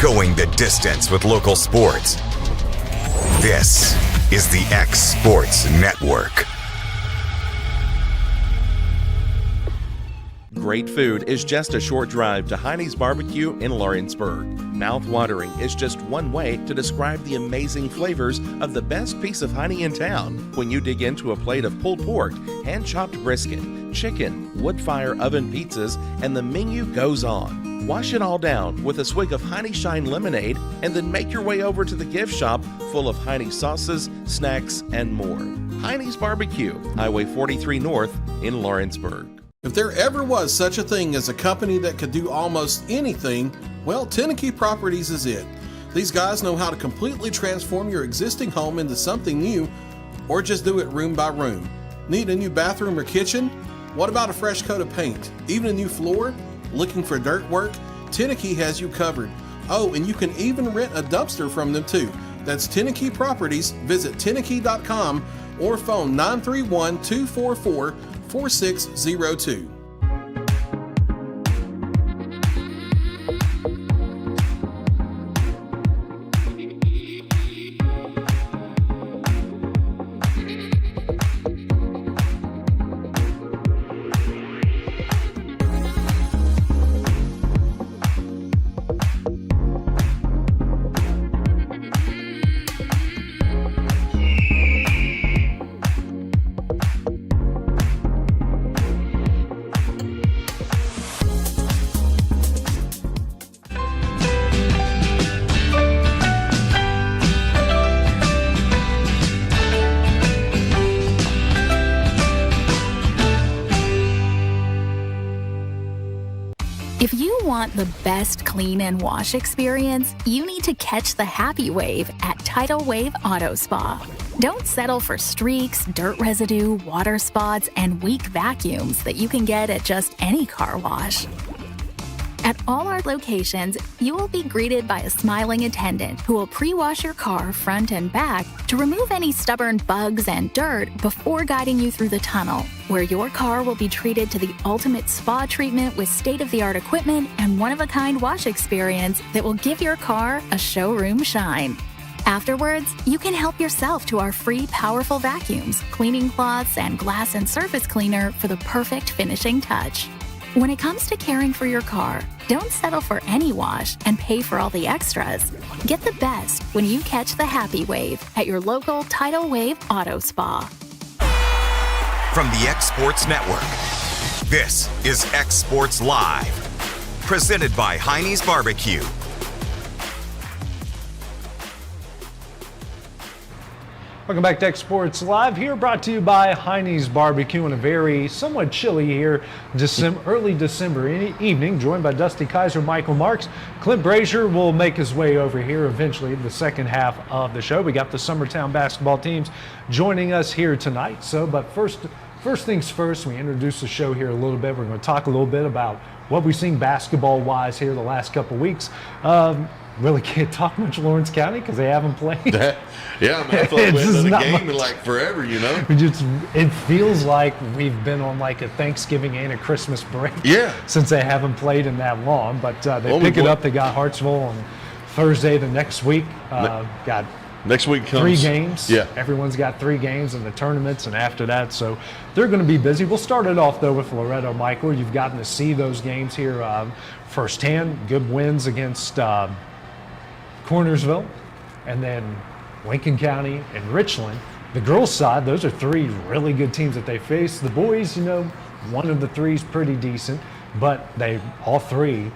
going the distance with local sports. This is the xSports Network. Great food is just a short drive to Hinie's BBQ in Lawrenceburg. Mouth-watering is just one way to describe the amazing flavors of the best piece of Hinie in town when you dig into a plate of pulled pork, hand-chopped brisket, chicken, wood-fire oven pizzas, and the menu goes on. Wash it all down with a swig of Hinie Shine lemonade and then make your way over to the gift shop full of Hinie sauces, snacks, and more. Hinie's BBQ, Highway 43 North in Lawrenceburg. If there ever was such a thing as a company that could do almost anything, well, Hinie Properties is it. These guys know how to completely transform your existing home into something new, or just do it room by room. Need a new bathroom or kitchen? What about a fresh coat of paint? Even a new floor? Looking for dirt work? Hinie has you covered. Oh, and you can even rent a dumpster from them too. That's Hinie Properties. Visit Hinie.com or phone 931-244-4602. If you want the best clean and wash experience, you need to catch the happy wave at Tidal Wave Auto Spa. Don't settle for streaks, dirt residue, water spots, and weak vacuums that you can get at just any car wash. At all our locations, you will be greeted by a smiling attendant who will pre-wash your car front and back to remove any stubborn bugs and dirt before guiding you through the tunnel, where your car will be treated to the ultimate spa treatment with state-of-the-art equipment and one-of-a-kind wash experience that will give your car a showroom shine. Afterwards, you can help yourself to our free powerful vacuums, cleaning cloths, and glass and surface cleaner for the perfect finishing touch. When it comes to caring for your car, don't settle for any wash and pay for all the extras. Get the best when you catch the happy wave at your local Tidal Wave Auto Spa. From the xSports Network, this is xSports Live, presented by Hinie's BBQ. Welcome back to xSports Live, here brought to you by Hinie's BBQ on a very somewhat chilly here early December evening, joined by Dusty Kaiser, Michael Marks. Clint Brazier will make his way over here eventually in the second half of the show. We got the Summertown basketball teams joining us here tonight. But first things first, we introduce the show here a little bit. We're going to talk a little bit about what we've seen basketball-wise here the last couple weeks. Really can't talk much Lawrence County because they haven't played. Yeah, I feel like we haven't done a game in like forever, you know? It feels like we've been on like a Thanksgiving and a Christmas break. Yeah. Since they haven't played in that long. But they pick it up. They got Hartsville on Thursday the next week. Got next week comes 3 games. Yeah. Everyone's got 3 games in the tournaments and after that. So they're going to be busy. We'll start it off, though, with Loretto. Michael, you've gotten to see those games here firsthand. Good wins against Cornersville, and then Lincoln County and Richland. The girls' side, those are 3 really good teams that they faced. The boys, one of the 3 is pretty decent, but all three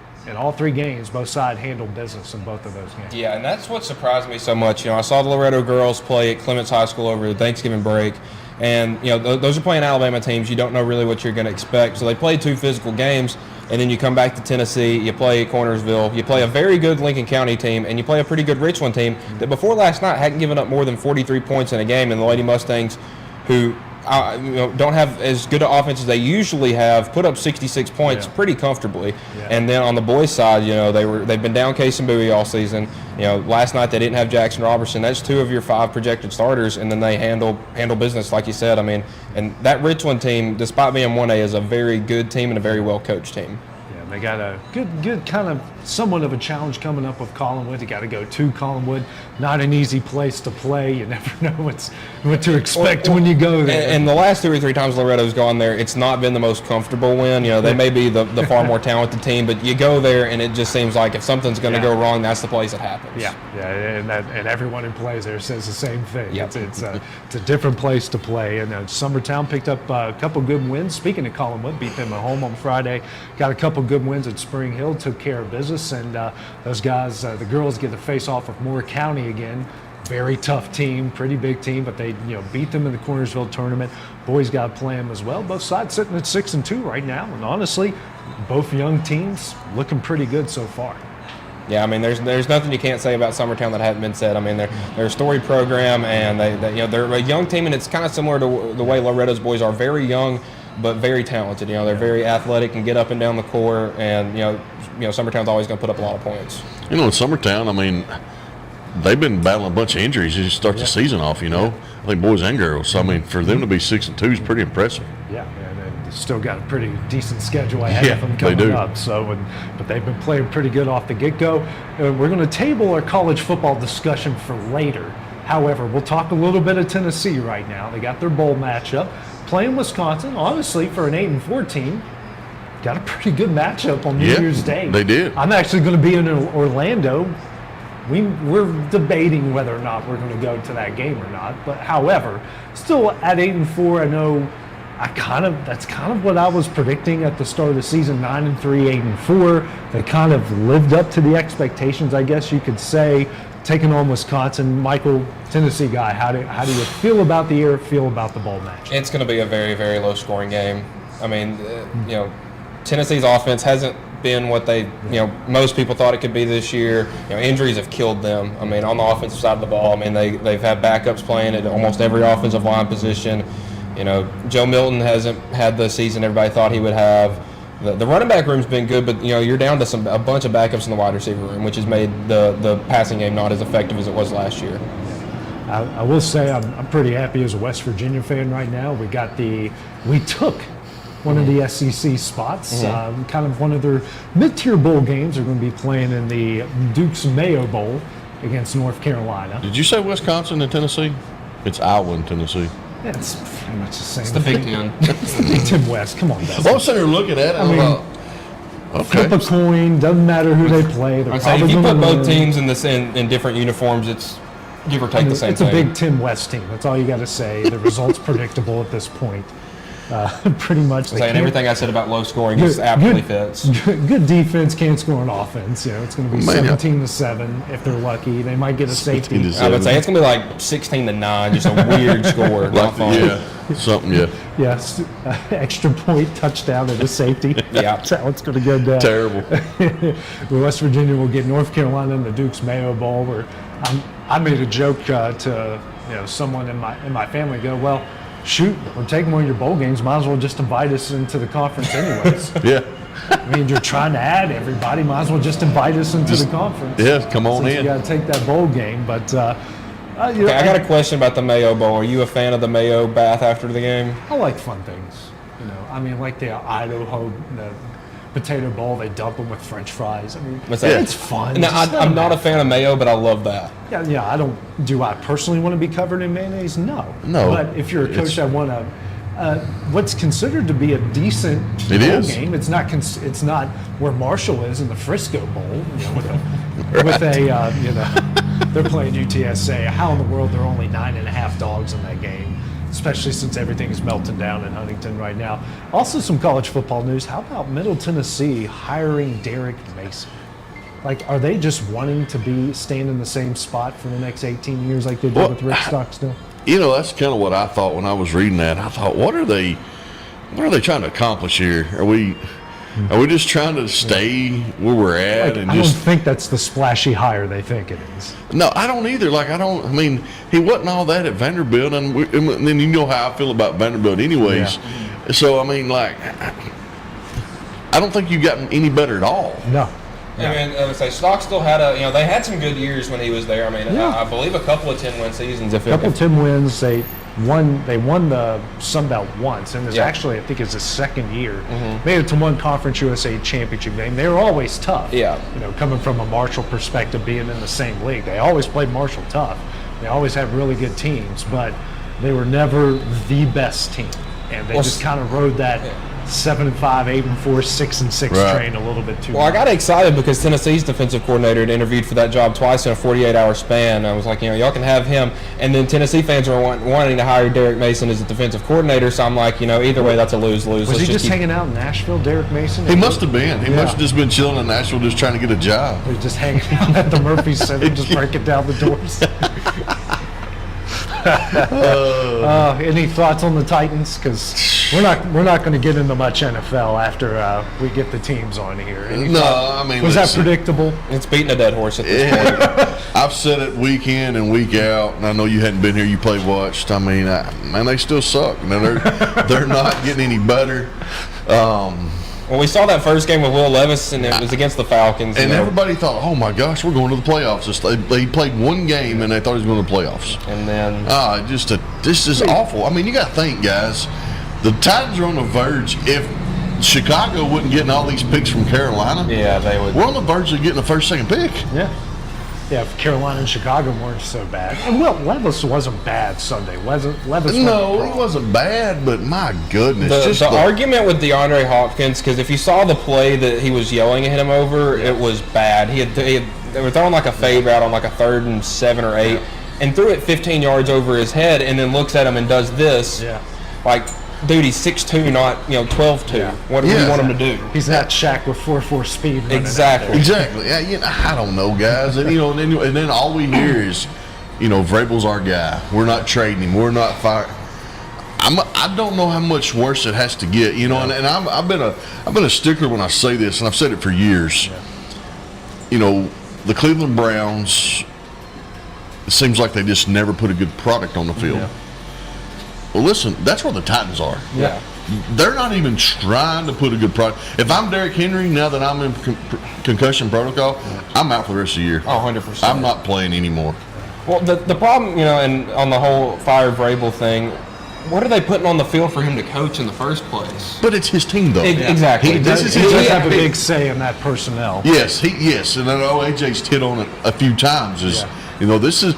games, both sides handled business in both of those games. Yeah, and that's what surprised me so much. I saw the Loretto girls play at Clements High School over the Thanksgiving break, and those are playing Alabama teams. You don't know really what you're going to expect. So they played 2 physical games. And then you come back to Tennessee, you play Cornersville, you play a very good Lincoln County team, and you play a pretty good Richland team that before last night hadn't given up more than 43 points in a game. And the Lady Mustangs, who don't have as good an offense as they usually have, put up 66 points pretty comfortably. Yeah. And then on the boys' side, they've been down Case and Bowie all season. Last night they didn't have Jackson Robertson. That's 2 of your 5 projected starters, and then they handle business, like you said. And that Richland team, despite being 1A, is a very good team and a very well coached team. Yeah, They got a good kind of somewhat of a challenge coming up with Collinwood. You got to go to Collinwood. Not an easy place to play. You never know what to expect when you go there. And the last 2 or 3 times Loretto's gone there, it's not been the most comfortable win. They may be the far more talented team, but you go there and it just seems like if something's going to go wrong, that's the place it happens. Yeah, and everyone who plays there says the same thing. Yep. It's a different place to play. And Summertown picked up a couple good wins. Speaking of Collinwood, beat them at home on Friday. Got a couple good wins at Spring Hill. Took care of business, and those guys, the girls, get to face off with Moore County again. Very tough team, pretty big team, but they beat them in the Cornersville tournament. Boys got to play them as well. Both sides sitting at 6-2 right now, and honestly, both young teams looking pretty good so far. Yeah, I mean, there's nothing you can't say about Summertown that hasn't been said. I mean, they're a storied program, and they're a young team, and it's kind of similar to the way Loretto's boys are. Very young, but very talented. They're very athletic and get up and down the court, and Summertown's always going to put up a lot of points. In Summertown, I mean, they've been battling a bunch of injuries as you start the season off. I think boys and girls. So I mean, for them to be 6-2 is pretty impressive. Yeah, and they still got a pretty decent schedule ahead of them coming up. So, but they've been playing pretty good off the get-go. We're going to table our college football discussion for later. However, we'll talk a little bit of Tennessee right now. They got their bowl matchup. Playing Wisconsin, honestly, for an 8-4 team, got a pretty good matchup on New Year's Day. They did. I'm actually going to be in Orlando. We're debating whether or not we're going to go to that game or not. But however, still at 8-4, I know that's kind of what I was predicting at the start of the season. 9-3, 8-4. They kind of lived up to the expectations, I guess you could say. Taking on Wisconsin. Michael, Tennessee guy, how do you feel about the year, feel about the bowl match? It's going to be a very, very low-scoring game. I mean, Tennessee's offense hasn't been what they, most people thought it could be this year. Injuries have killed them. I mean, on the offensive side of the ball, I mean, they've had backups playing at almost every offensive line position. Joe Milton hasn't had the season everybody thought he would have. The running back room's been good, but you're down to a bunch of backups in the wide receiver room, which has made the passing game not as effective as it was last year. I will say I'm pretty happy as a West Virginia fan right now. We took one of the SEC spots, kind of one of their mid-tier bowl games. They're going to be playing in the Duke's Mayo Bowl against North Carolina. Did you say Wisconsin and Tennessee? It's Iowa and Tennessee. Yeah, it's pretty much the same. It's the Big Ten. It's the Big Ten West. Come on, guys. I'm sitting here looking at it. I mean, flip a coin. Doesn't matter who they play. They're if you put both teams in different uniforms, it's give or take the same thing. It's a Big Ten West team. That's all you got to say. The result's predictable at this point. Pretty much. Saying everything I said about low scoring just absolutely fits. Good defense can't score on offense. It's going to be 17-7 if they're lucky. They might get a safety. I would say it's going to be like 16-9, just a weird score. Not fun. Yeah, something. Yeah. Yes, extra point touchdown at a safety. Yeah, that's how it's going to go down. Terrible. West Virginia will get North Carolina in the Duke's Mayo Bowl. Where I made a joke to someone in my family. Go, well, shoot, we're taking one of your bowl games. Might as well just invite us into the conference anyways. Yeah. I mean, you're trying to add everybody. Might as well just invite us into the conference. Yeah, come on in. You got to take that bowl game. But I got a question about the Mayo Bowl. Are you a fan of the Mayo bath after the game? I like fun things. I mean, like the Idaho potato bowl, they dump them with French fries. I mean, it's fun. No, I'm not a fan of mayo, but I love that. Yeah. Do I personally want to be covered in mayonnaise? No. But if you're a coach that want to, what's considered to be a decent bowl game, it's not where Marshall is in the Frisco Bowl. They're playing UTSA. How in the world there are only 9.5 dogs in that game? Especially since everything is melting down in Huntington right now. Also, some college football news. How about Middle Tennessee hiring Derek Mason? Are they just wanting to stand in the same spot for the next 18 years like they did with Rick Stockstill? That's kind of what I thought when I was reading that. I thought, what are they trying to accomplish here? Are we just trying to stay where we're at? I don't think that's the splashy hire they think it is. No, I don't either. He wasn't all that at Vanderbilt, and then you know how I feel about Vanderbilt anyways. Yeah. So, I don't think you've gotten any better at all. No. I mean, Stockstill had they had some good years when he was there. I mean, I believe a couple of 10-win seasons. A couple of 10 wins. They won the Sun Belt once, and it's actually, I think it's the second year. Made it to one Conference USA championship game. They were always tough. Yeah. Coming from a Marshall perspective, being in the same league, they always played Marshall tough. They always had really good teams, but they were never the best team, and they just kind of rode that 7-5, 8-4, 6-6 train a little bit too. Well, I got excited because Tennessee's defensive coordinator had interviewed for that job twice in a 48-hour span. I was like, y'all can have him. And then Tennessee fans are wanting to hire Derek Mason as a defensive coordinator. So I'm like, either way, that's a lose-lose. Was he just hanging out in Nashville, Derek Mason? He must have been. He must have just been chilling in Nashville, just trying to get a job. He was just hanging out at the Murphy Center, just breaking down the doors. Any thoughts on the Titans? Because we're not going to get into much NFL after we get the teams on here. Was that predictable? It's beating a dead horse at this point. I've said it week in and week out, and I know you hadn't been here. You watched. I mean, man, they still suck. They're not getting any better. Well, we saw that first game with Will Levis, and it was against the Falcons. And everybody thought, oh, my gosh, we're going to the playoffs. They played one game, and they thought he was going to the playoffs. And then this is awful. I mean, you got to think, guys. The Titans are on the verge. If Chicago wasn't getting all these picks from Carolina, they would. We're on the verge of getting the first, second pick. Yeah, if Carolina and Chicago weren't so bad. And Levis wasn't bad Sunday. He wasn't bad, but my goodness. The argument with DeAndre Hopkins, because if you saw the play that he was yelling at him over, it was bad. They were throwing like a fade route on like a 3rd and 7 or 8, and threw it 15 yards over his head, and then looks at him and does this. Like, dude, he's 6'2", not 12'2". What do we want him to do? He's not Shaq with 4.4 speed. Exactly. Yeah, I don't know, guys. And and then all we hear is, Vrabel's our guy. We're not trading him. We're not firing. I don't know how much worse it has to get. And I've been a stickler when I say this, and I've said it for years. The Cleveland Browns. It seems like they just never put a good product on the field. Well, listen, that's where the Titans are. They're not even trying to put a good product. If I'm Derrick Henry, now that I'm in concussion protocol, I'm out for the rest of the year. 100%. I'm not playing anymore. Well, the problem, and on the whole fire Vrabel thing, what are they putting on the field for him to coach in the first place? But it's his team, though. Exactly. He does have a big say in that personnel. Yes, and I know AJ's hit on it a few times. This is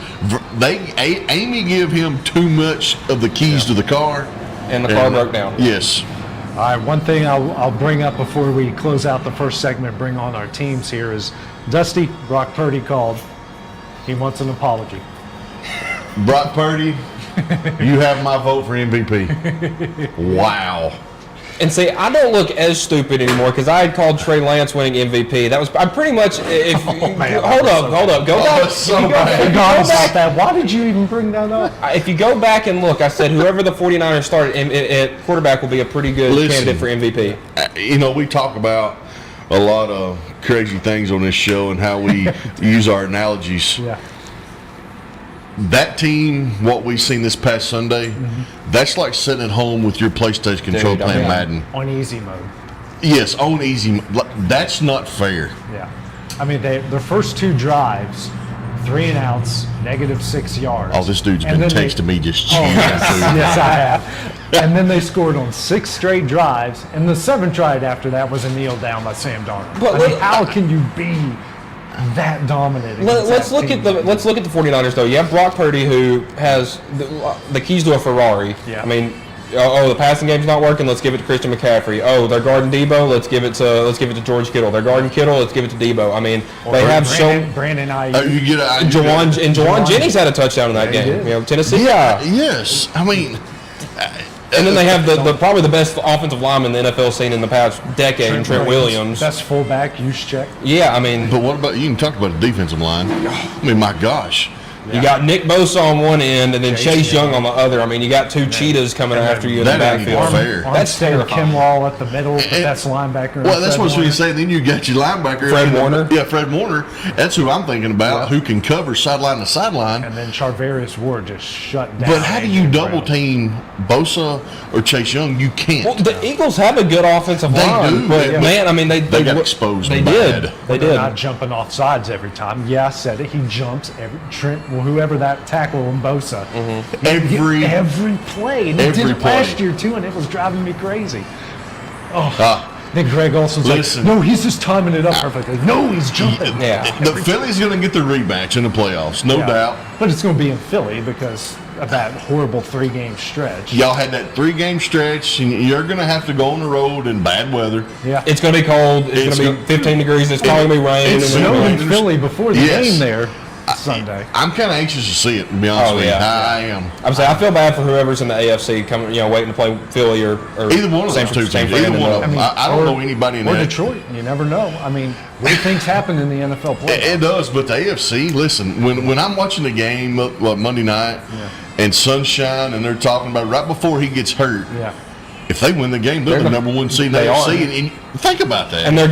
Amy give him too much of the keys to the car, and the car broke down. Yes. All right. One thing I'll bring up before we close out the first segment, bring on our teams here, is Dusty. Brock Purdy called. He wants an apology. Brock Purdy, you have my vote for MVP. Wow. And see, I don't look as stupid anymore because I had called Trey Lance winning MVP. I pretty much. Hold up. Go back. About that. Why did you even bring that up? If you go back and look, I said whoever the 49ers started at quarterback will be a pretty good candidate for MVP. We talk about a lot of crazy things on this show and how we use our analogies. Yeah. That team, what we've seen this past Sunday, that's like sitting at home with your PlayStation controller playing Madden. On easy mode. Yes, on easy. That's not fair. Yeah. I mean, their first 2 drives, 3 and outs, -6 yards. Oh, this dude's been texting me just cheating. Yes, I have. And then they scored on 6 straight drives, and the 7th drive after that was a kneel down by Sam Darnold. But how can you be that dominant? Let's look at the 49ers though. You have Brock Purdy, who has the keys to a Ferrari. Yeah. I mean, the passing game's not working. Let's give it to Christian McCaffrey. Oh, they're guarding Debo. Let's give it to George Kittle. They're guarding Kittle. Let's give it to Debo. I mean, they have Brandon Ayuk. Jawan Jennings had a touchdown in that game. Tennessee. Yeah. Yes. I mean. And then they have the probably the best offensive lineman the NFL seen in the past decade, Trent Williams. Best fullback, Juszczyk. Yeah, I mean. But what about, you can talk about the defensive line. I mean, my gosh. You got Nick Bosa on one end and then Chase Young on the other. I mean, you got 2 cheetahs coming after you in the backfield. That's Kimwall at the middle, but that's linebacker. Well, that's what I was going to say. Then you got your linebacker. Fred Warner. Yeah, Fred Warner. That's who I'm thinking about, who can cover sideline to sideline. And then Charvarius Ward just shut down. But how do you double team Bosa or Chase Young? You can't. Well, the Eagles have a good offensive line. They do. But, man, I mean, they got exposed. They bad. did. They're not jumping off sides every time. Yeah, I said it. He jumps. Trent Well, whoever that tackle on Bosa. Every play. And he did it last year, too, and it was driving me crazy. Then Greg Olson's like, no, he's just timing it up perfectly. No, he's jumping. The Philly's going to get the rematch in the playoffs, no doubt. But it's going to be in Philly because of that horrible 3-game stretch. Y'all had that 3-game stretch, and you're going to have to go on the road in bad weather. Yeah. It's going to be cold. It's going to be 15 degrees. It's probably going to be rain. It's snowing in Philly before the game there Sunday. I'm kind of anxious to see it, to be honest with you. I am. I'm saying I feel bad for whoever's in the AFC coming, waiting to play Philly or either one of those two teams. Either one of them. I don't know anybody in or that. Detroit. You never know. I mean, weird things happen in the NFL playoffs. It does, but the AFC. Listen, when I'm watching the game Monday night and Sunshine, and they're talking about right before he gets hurt. Yeah. If they win the game, they're the number 1 seed in the AFC. And think about that. And they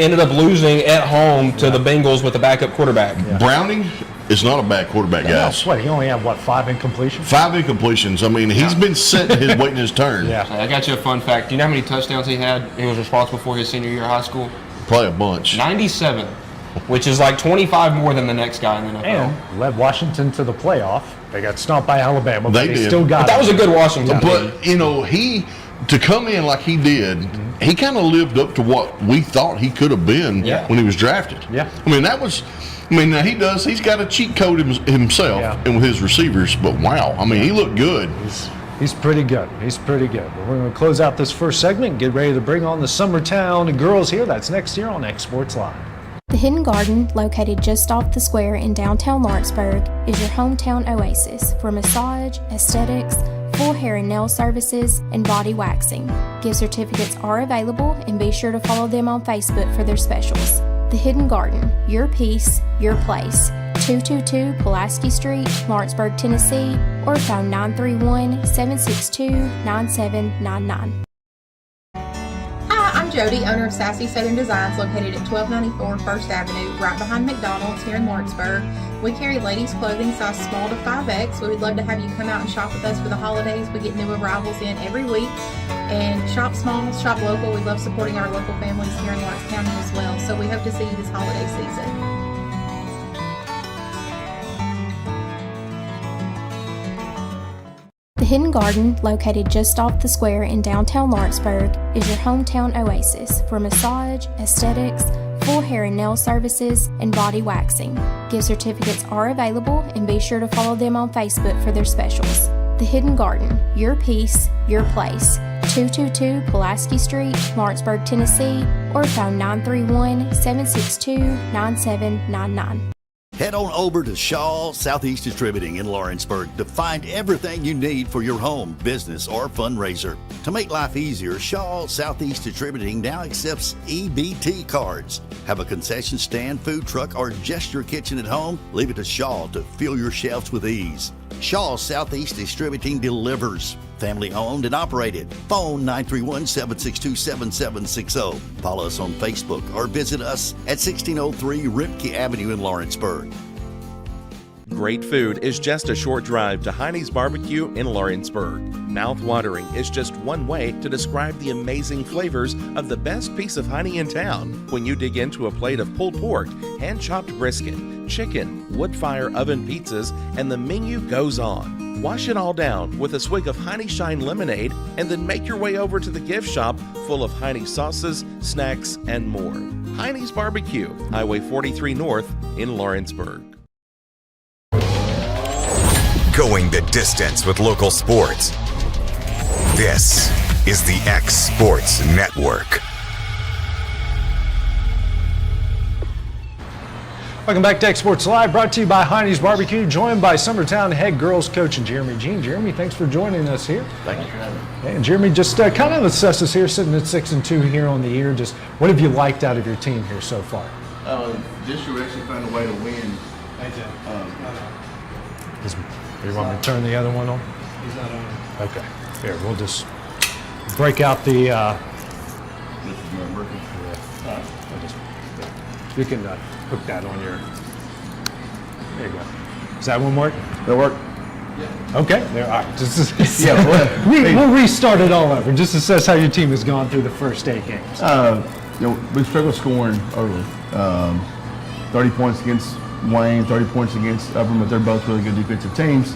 ended up losing at home to the Bengals with a backup quarterback. Yeah. Browning is not a bad quarterback, guys. He only had 5 incompletions? 5 incompletions. I mean, he's been waiting his turn. Yeah. I got you a fun fact. Do you know how many touchdowns he was responsible for his senior year of high school? Probably a bunch. 97, which is like 25 more than the next guy in the NFL. And led Washington to the playoff. They got stomped by Alabama, but they still got it. That was a good Washington team. But, to come in like he did, he kind of lived up to what we thought he could have been when he was drafted. Yeah. Now he's got a cheat code himself and with his receivers, but wow, he looked good. He's pretty good. He's pretty good. Well, we're going to close out this first segment and get ready to bring on the Summertown girls here. That's next year on xSports Live. The Hidden Garden, located just off the square in downtown Lawrenceburg, is your hometown oasis for massage, aesthetics, full hair and nail services, and body waxing. Gift certificates are available, and be sure to follow them on Facebook for their specials. The Hidden Garden, your peace, your place. 222 Pulaski Street, Lawrenceburg, Tennessee, or phone 931-762-9799. I'm Jody, owner of Sassy Southern Designs, located at 1294 First Avenue, right behind McDonald's here in Lawrenceburg. We carry ladies' clothing size small to 5X. We would love to have you come out and shop with us for the holidays. We get new arrivals in every week. And shop small, shop local. We love supporting our local families here in Lawrence County as well. So we hope to see you this holiday season. The Hidden Garden, located just off the square in downtown Lawrenceburg, is your hometown oasis for massage, aesthetics, full hair and nail services, and body waxing. Gift certificates are available, and be sure to follow them on Facebook for their specials. The Hidden Garden, your peace, your place. 222 Pulaski Street, Lawrenceburg, Tennessee, or phone 931-762-9799. Head on over to Shaw Southeast Distributing in Lawrenceburg to find everything you need for your home, business, or fundraiser. To make life easier, Shaw Southeast Distributing now accepts EBT cards. Have a concession stand, food truck, or just your kitchen at home? Leave it to Shaw to fill your shelves with ease. Shaw Southeast Distributing delivers. Family owned and operated. Phone 931-762-7760. Follow us on Facebook or visit us at 1603 Ripke Avenue in Lawrenceburg. Great food is just a short drive to Hinie's BBQ in Lawrenceburg. Mouth-watering is just one way to describe the amazing flavors of the best piece of Hinie in town. When you dig into a plate of pulled pork, hand-chopped brisket, chicken, wood-fire oven pizzas, and the menu goes on. Wash it all down with a swig of Hinie Shine lemonade, and then make your way over to the gift shop full of Hinie sauces, snacks, and more. Hinie's BBQ, Highway 43 North in Lawrenceburg. Going the distance with local sports. This is the xSports Network. Welcome back to xSports Live, brought to you by Hinie's BBQ, joined by Summertown head girls coach Jeremy Jean. Jeremy, thanks for joining us here. Thank you for having me. And Jeremy, just kind of assess us here, sitting at 6-2 here on the year. Just what have you liked out of your team here so far? Just to actually find a way to win. You want me to turn the other one on? He's not on. Okay. Here, we'll just break out the. This is not working. You can hook that on your. There you go. Does that one work? That'll work. Yeah. Okay. There. All right. We'll restart it all over. Just assess how your team has gone through the first 8 games. We struggled scoring early. 30 points against Wayne, 30 points against Upper, but they're both really good defensive teams.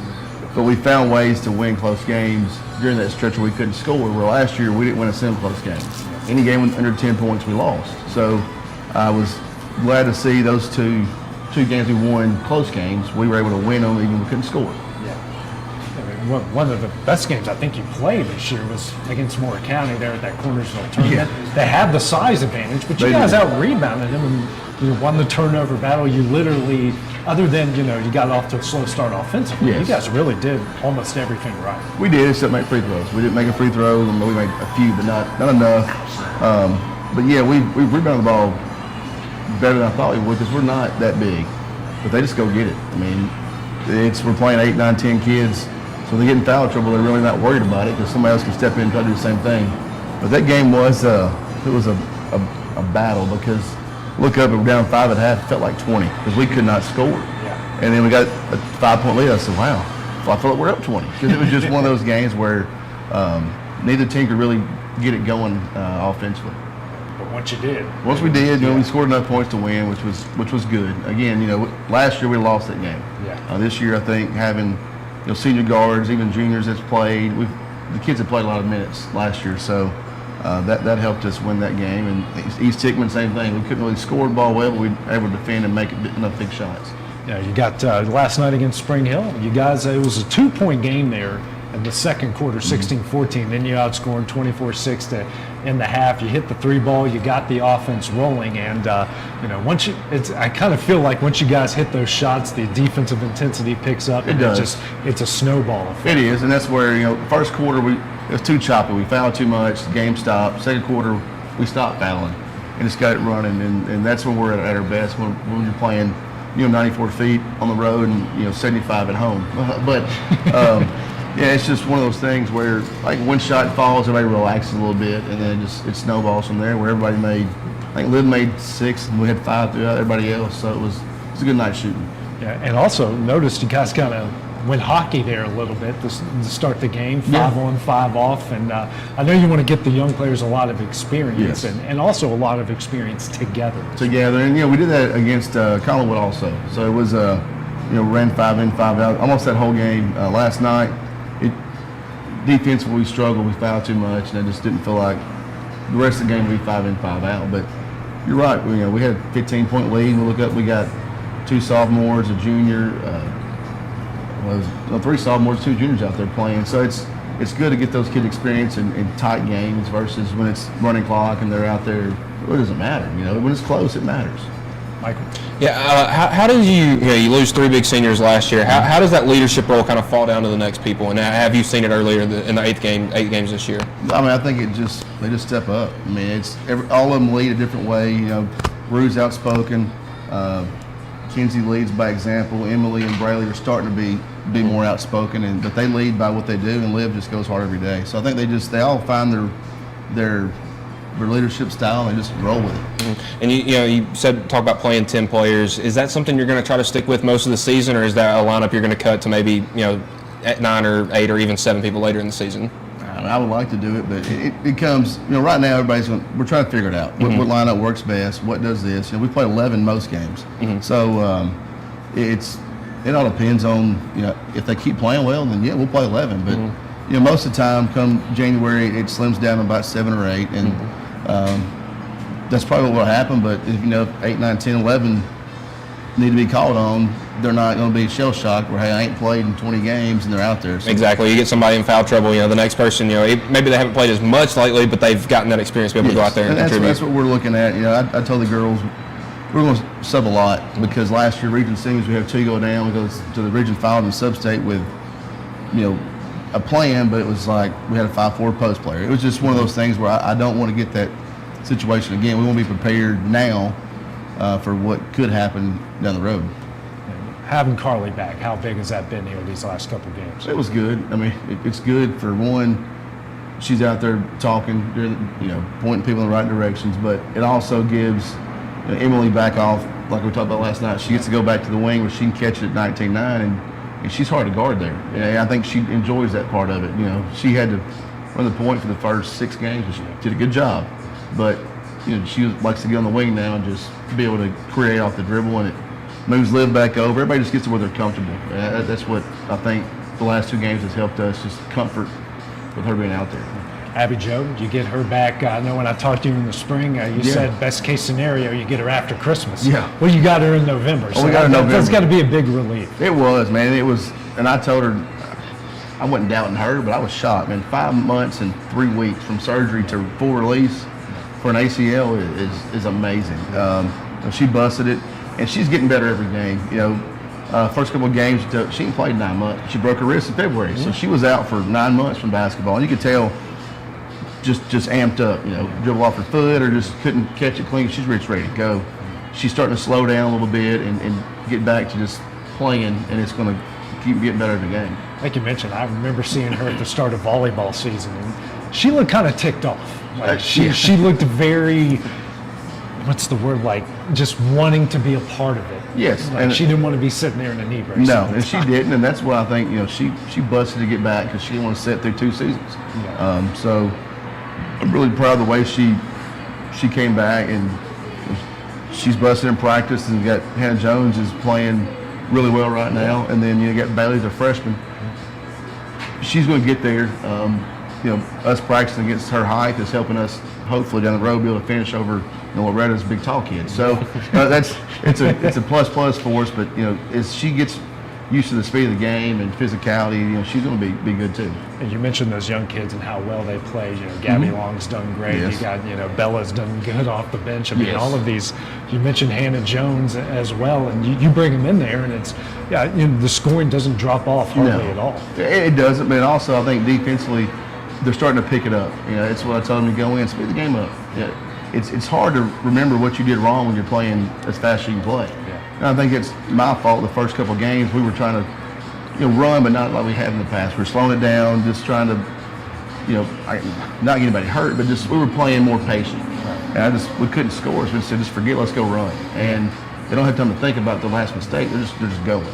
But we found ways to win close games during that stretch where we couldn't score. Where last year we didn't win a single close game. Any game under 10 points we lost. So I was glad to see those two games we won close games. We were able to win them even when we couldn't score. One of the best games I think you played this year was against Moore County there at that Cornersville tournament. Yeah. They had the size advantage, but you guys out-rebounded them and you won the turnover battle. You literally, other than, you got off to a slow start offensively, you guys really did almost everything right. We did, except make free throws. We didn't make a free throw. We made a few, but not enough. But yeah, we rebounded the ball better than I thought we would because we're not that big. But they just go get it. I mean, we're playing 8, 9, 10 kids. So they get in foul trouble, they're really not worried about it because somebody else can step in and try to do the same thing. But that game was a battle because look up and we're down 5 at half, it felt like 20 because we could not score. Yeah. And then we got a 5-point lead. I said, wow, I feel like we're up 20 because it was just one of those games where neither team could really get it going offensively. But once you did. Once we did, we scored enough points to win, which was good. Again, last year we lost that game. Yeah. This year I think having senior guards, even juniors that's played. The kids have played a lot of minutes last year, so that helped us win that game. And East Hickman, same thing. We couldn't really score the ball well, but we were able to defend and make enough big shots. Yeah, you got last night against Spring Hill. You guys, it was a 2-point game there in the second quarter, 16-14. Then you outscored 24-6 to end the half. You hit the 3 ball. You got the offense rolling, and I kind of feel like once you guys hit those shots, the defensive intensity picks up. It does. It's a snowball effect. It is, and that's where first quarter it was too choppy. We fouled too much. The game stopped. Second quarter we stopped fouling and just got it running, and that's when we're at our best when you're playing 94 feet on the road and 75 at home. But yeah, it's just one of those things where like one shot falls, everybody relaxes a little bit, and then it snowballs from there. Where everybody I think Liv made 6, and we had 5 throughout everybody else. So it was a good night shooting. Yeah, and also noticed you guys kind of went hockey there a little bit to start the game, 5 on, 5 off, and I know you want to get the young players a lot of experience, and also a lot of experience together. And we did that against Collinwood also. So it was ran 5 in, 5 out, almost that whole game. Last night, defensively we struggled. We fouled too much, and I just didn't feel like the rest of the game would be 5 in, 5 out. But you're right. We had a 15-point lead. We look up, we got 2 sophomores, a junior. 3 sophomores, 2 juniors out there playing. So it's good to get those kids experience in tight games versus when it's running clock and they're out there. It doesn't matter. When it's close, it matters. Michael. Yeah, how did you lose 3 big seniors last year? How does that leadership role kind of fall down to the next people? And have you seen it earlier in the 8 games this year? I think they just step up. All of them lead a different way. Rue's outspoken. Kinsey leads by example. Emily and Brayley are starting to be more outspoken, but they lead by what they do. And Liv just goes hard every day. So I think they all find their leadership style and they just roll with it. Mm-hmm. And you talk about playing 10 players. Is that something you're going to try to stick with most of the season, or is that a lineup you're going to cut to maybe at 9 or 8 or even 7 people later in the season? I would like to do it, but it becomes right now we're trying to figure it out. What lineup works best? What does this? We play 11 most games, so it all depends on if they keep playing well, then we'll play 11. But most of the time, come January, it slims down to about 7 or 8, and that's probably what will happen. But if 8, 9, 10, 11 need to be called on, they're not going to be shell shocked where, hey, I ain't played in 20 games and they're out there. So exactly. You get somebody in foul trouble, the next person, maybe they haven't played as much lately, but they've gotten that experience to be able to go out there and contribute. That's what we're looking at. I told the girls we're going to sub a lot because last year region semis we have 2 go down. We go to the region final and sub-state with a plan, but it was like we had a 5-4 post player. It was just one of those things where I don't want to get that situation again. We want to be prepared now for what could happen down the road. Having Carly back, how big has that been here these last couple games? It was good. It's good for one. She's out there talking, pointing people in the right directions, but it also gives Emily back off, like we talked about last night. She gets to go back to the wing where she can catch it at 19-9, and she's hard to guard there. I think she enjoys that part of it. She had to run the point for the first 6 games, and she did a good job. But she likes to get on the wing now and just be able to create off the dribble, and it moves Liv back over. Everybody just gets to where they're comfortable. That's what I think the last 2 games has helped us, just comfort with her being out there. Abby Jo, you get her back. I know when I talked to you in the spring, you said best case scenario, you get her after Christmas. Yeah. Well, you got her in November. We got her in November. That's got to be a big relief. It was, man. It was, and I told her, I wasn't doubting her, but I was shocked, man. 5 months and 3 weeks from surgery to full release for an ACL is amazing. She busted it, and she's getting better every game. First couple of games, she didn't play 9 months. She broke her wrist in February, so she was out for 9 months from basketball. And you could tell, just amped up, dribble off her foot or just couldn't catch it clean. She's ready to go. She's starting to slow down a little bit and get back to just playing, and it's going to keep getting better every game. Like you mentioned, I remember seeing her at the start of volleyball season, and she looked kind of ticked off. Like she looked very, what's the word, like just wanting to be a part of it. Yes. Like and she didn't want to be sitting there in a knee brace. No, and she didn't, and that's what I think, she busted to get back because she didn't want to sit through 2 seasons. Yeah. So I'm really proud of the way she came back, and she's busted in practice, and got Hannah Jones is playing really well right now, and then you got Bailey's a freshman. She's going to get there. Us practicing against her height is helping us hopefully down the road be able to finish over Loretta's big tall kid. So it's a plus for us. But as she gets used to the speed of the game and physicality, she's going to be good too. And you mentioned those young kids and how well they play. Gabby Long's done great. Yes. You got Bella's done good off the bench. I mean, Yes. all of these. You mentioned Hannah Jones as well, and you bring them in there, and it's the scoring doesn't drop off hardly at all. It doesn't, but also I think defensively they're starting to pick it up. It's what I told them to go in, speed the game up. It's hard to remember what you did wrong when you're playing as fast as you can play. Yeah. And I think it's my fault. The first couple of games we were trying to run, but not like we have in the past. We're slowing it down, just trying to not get anybody hurt, but just we were playing more patient. And we couldn't score, so we said just forget, let's go run. And they don't have time to think about the last mistake. They're just going.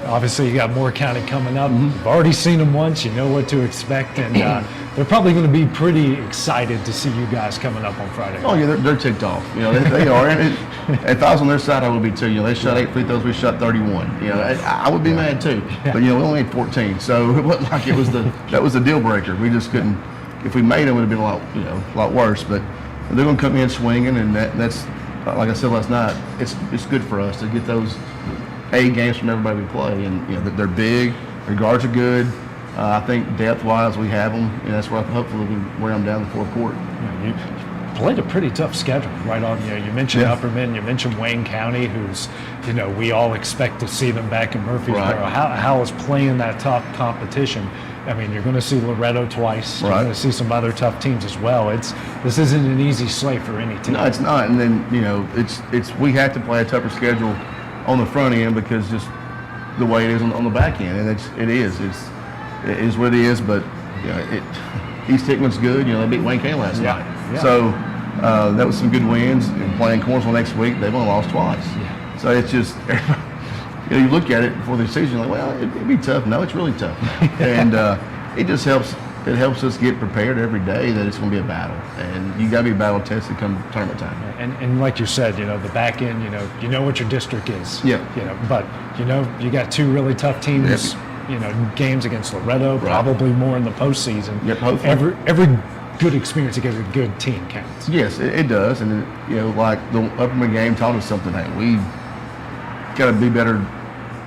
Obviously, you got Moore County coming up. You've already seen them once. You know what to expect, and they're probably going to be pretty excited to see you guys coming up on Friday. Oh yeah, they're ticked off. They are. And if I was on their side, I would be too. They shot 8 free throws, we shot 31. I would be mad too. But we only had 14, so it wasn't like that was the deal breaker. We just couldn't. If we made it, it would have been a lot worse. But they're going to come in swinging, and that's like I said last night. It's good for us to get those games from everybody we play, and they're big. Their guards are good. I think depth-wise we have them, and that's where hopefully we can wear them down the fourth quarter. You played a pretty tough schedule right on. You mentioned Upperman, you mentioned Wayne County, who's we all expect to see them back in Murfreesboro. Right. How is playing that tough competition? I mean, you're going to see Loretto twice. You're going to see some other tough teams as well. This isn't an easy slate for any team. No, it's not. And then it's we have to play a tougher schedule on the front end because just the way it is on the back end, and it is what it is. But East Hickman's good. They beat Wayne County last night, so that was some good wins. And playing Cornsville next week, they've only lost twice. Yeah. So it's just you look at it before the season, like, well, it'd be tough. No, it's really tough, and it just helps. It helps us get prepared every day that it's going to be a battle, and you got to be battle tested come tournament time. And like you said, the back end, you know what your district is. Yeah. But you got 2 really tough teams. Yep. Games against Loretto, probably more in the postseason. Yep. Hopefully. Every good experience against a good team counts. Yes, it does, and like the Upperman game taught us something. Hey, we got to be better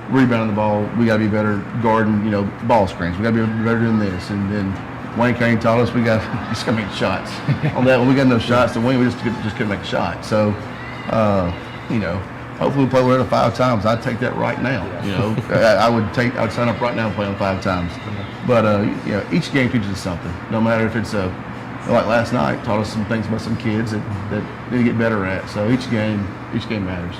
rebounding the ball. We got to be better guarding, ball screens. We got to be better doing this. And then Wayne County taught us we got just got to make shots. On that one, we got no shots to win. We just couldn't make a shot. So, hopefully we play Loretto 5 times. I'd take that right now. I would sign up right now and play them 5 times. But each game teaches us something. No matter if it's like last night, taught us some things about some kids that need to get better at. So each game matters.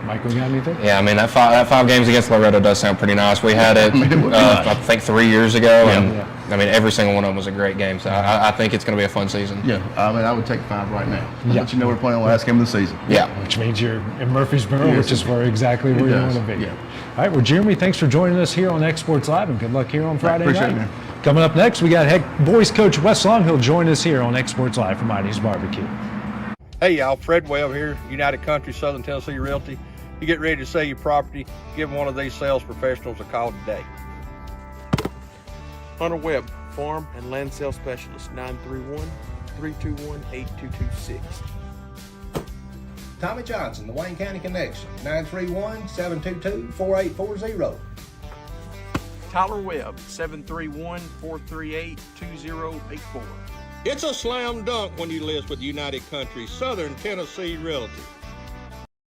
Michael, you got anything? Yeah, I mean, that 5 games against Loretto does sound pretty nice. We had it, I think 3 years ago, and I mean, every single one of them was a great game. So I think it's going to be a fun season. Yeah, I mean, I would take 5 right now. Let you know we're playing the last game of the season. Yeah. Which means you're in Murfreesboro, which is exactly where you want to be. Yeah. All right, well, Jeremy, thanks for joining us here on xSports Live, and good luck here on Friday night. Appreciate it, man. Coming up next, we got head boys coach Wes Long. He'll join us here on xSports Live from Hinie's BBQ. Hey, y'all. Fred Webb here, United Country Southern Tennessee Realty. you get ready to sell your property, give one of these sales professionals a call today. Hunter Webb, Farm and Land Sales Specialist, 931-321-8226. Tommy Johnson, the Wayne County Connection, 931-722-4840. Tyler Webb, 731-438-2084. It's a slam dunk when you list with United Country Southern Tennessee Realty.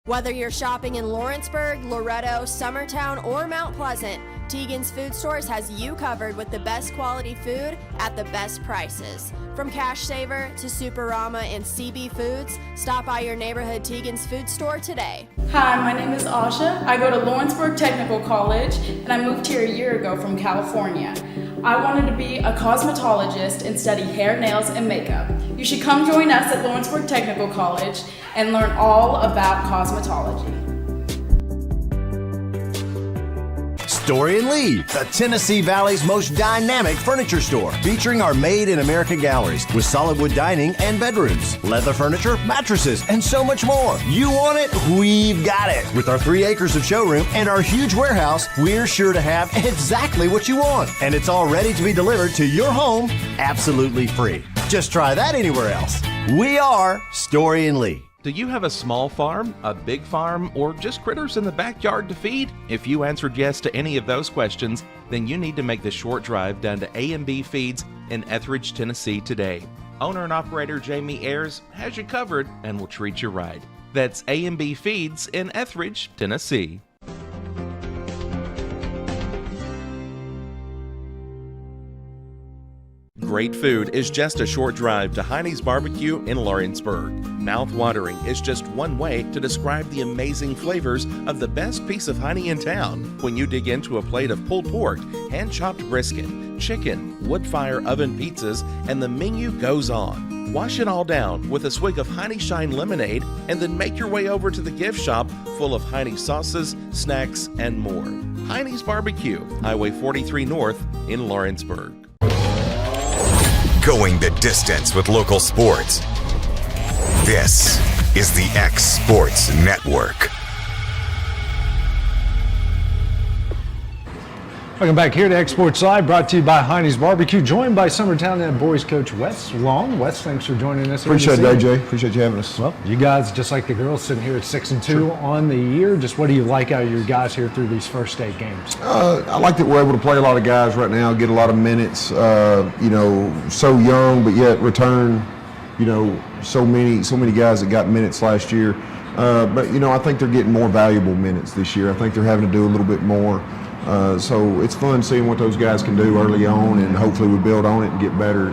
Whether you're shopping in Lawrenceburg, Loretto, Summertown, or Mount Pleasant, Tegan's Food Stores has you covered with the best quality food at the best prices. From Cash Saver to Superama and CB Foods, stop by your neighborhood Tegan's Food Store today. Hi, my name is Asha. I go to Lawrenceburg Technical College, and I moved here a year ago from California. I wanted to be a cosmetologist and study hair, nails, and makeup. You should come join us at Lawrenceburg Technical College and learn all about cosmetology. Story and Lee, the Tennessee Valley's most dynamic furniture store, featuring our Made in America galleries with solid wood dining and bedrooms, leather furniture, mattresses, and so much more. You want it? We've got it. With our 3 acres of showroom and our huge warehouse, we're sure to have exactly what you want. And it's all ready to be delivered to your home absolutely free. Just try that anywhere else. We are Story and Lee. Do you have a small farm, a big farm, or just critters in the backyard to feed? If you answered yes to any of those questions, then you need to make the short drive down to A&B Feeds in Etheridge, Tennessee today. Owner and operator Jamie Ayers has you covered and will treat you right. That's A&B Feeds in Etheridge, Tennessee. Great food is just a short drive to Hinie's BBQ in Lawrenceburg. Mouth-watering is just one way to describe the amazing flavors of the best piece of Hinie in town when you dig into a plate of pulled pork, hand-chopped brisket, chicken, wood-fire oven pizzas, and the menu goes on. Wash it all down with a swig of Hinie Shine lemonade and then make your way over to the gift shop full of Hinie sauces, snacks, and more. Hinie's BBQ, Highway 43 North in Lawrenceburg. Going the distance with local sports. This is the xSports Network. Welcome back here to xSports Live, brought to you by Hinie's BBQ, joined by Summertown and boys coach Wes Long. Wes, thanks for joining us. Appreciate it, AJ. Appreciate you having us. Well, you guys, just like the girls, sitting here at 6-2 on the year. Just what do you like out of your guys here through these first 8 games? I like that we're able to play a lot of guys right now, get a lot of minutes. So young, but yet return. So many guys that got minutes last year. But I think they're getting more valuable minutes this year. I think they're having to do a little bit more. So it's fun seeing what those guys can do early on, and hopefully we build on it and get better,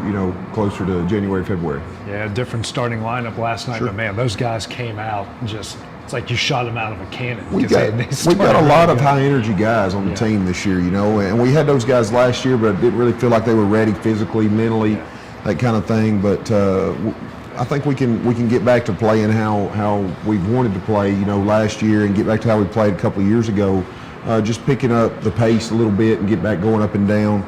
closer to January, February. Yeah, different starting lineup last night, but man, those guys came out just, it's like you shot them out of a cannon. We've got a lot of high energy guys on the team this year, and we had those guys last year, but it didn't really feel like they were ready physically, mentally, that kind of thing. But I think we can get back to playing how we wanted to play, last year, and get back to how we played a couple of years ago. Just picking up the pace a little bit and get back going up and down,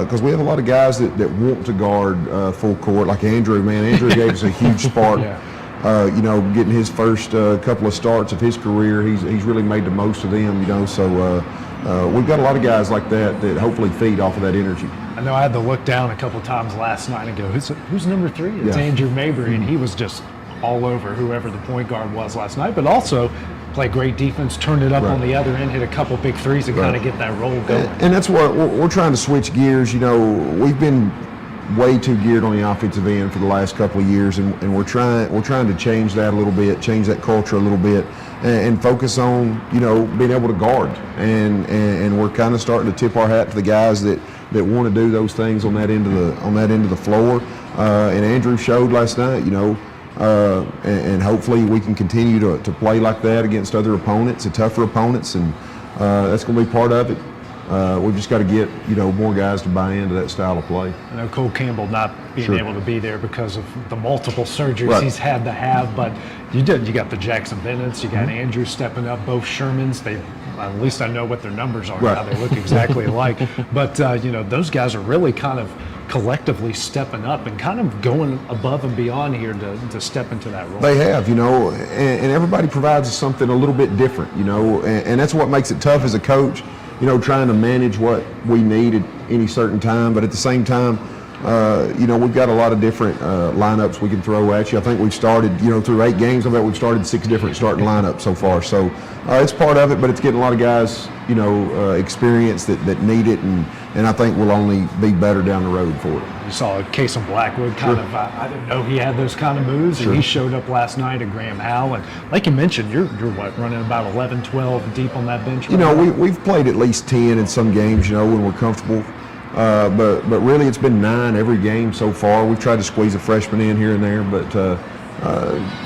because we have a lot of guys that want to guard full court, like Andrew. Man, Andrew gave us a huge spark. Getting his first couple of starts of his career, he's really made the most of them. So we've got a lot of guys like that hopefully feed off of that energy. I know I had to look down a couple times last night and go, who's number 3? It's Andrew Mabry, and he was just all over whoever the point guard was last night, but also play great defense, turned it up on the other end, hit a couple big threes and kind of get that roll going. And that's what we're trying to switch gears. We've been way too geared on the offensive end for the last couple of years, and we're trying to change that a little bit, change that culture a little bit, and focus on being able to guard. And we're kind of starting to tip our hat to the guys that want to do those things on that end of the floor. And Andrew showed last night, and hopefully we can continue to play like that against other opponents, the tougher opponents, and that's going to be part of it. We've just got to get more guys to buy into that style of play. I know Cole Campbell not being able to be there because of the multiple surgeries he's had to have, but you got the Jackson Bennett's, you got Andrew stepping up, both Shermans. At least I know what their numbers are Right. now. They look exactly alike. But, those guys are really kind of collectively stepping up and kind of going above and beyond here to step into that role. They have, and everybody provides us something a little bit different, and that's what makes it tough as a coach, trying to manage what we need at any certain time. But at the same time, we've got a lot of different lineups we can throw at you. I think we've started, through 8 games, I bet we've started 6 different starting lineups so far. So it's part of it, but it's getting a lot of guys, experience that need it, and I think we'll only be better down the road for it. You saw Case of Blackwood I didn't know he had those kind of moves, and he showed up last night at Graham Howell. And like you mentioned, you're what, running about 11, 12 deep on that bench right now? We've played at least 10 in some games, when we're comfortable. But really it's been 9 every game so far. We've tried to squeeze a freshman in here and there, but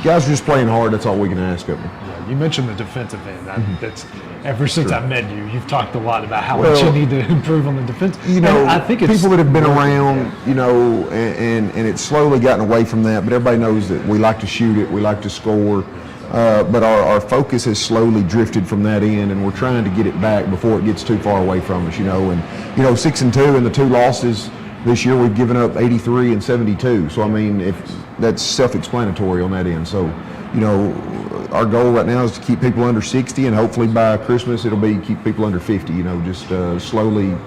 guys are just playing hard. That's all we can ask of them. Yeah, you mentioned the defensive end. That's ever since I met you, you've talked a lot about how much you need to improve on the defense. I think it's people that have been around, and it's slowly gotten away from that. But everybody knows that we like to shoot it, we like to score. But our focus has slowly drifted from that end, and we're trying to get it back before it gets too far away from us. And 6-2 in the 2 losses this year, we've given up 83 and 72. So I mean, if that's self-explanatory on that end. So our goal right now is to keep people under 60, and hopefully by Christmas it'll be keep people under 50. Just slowly,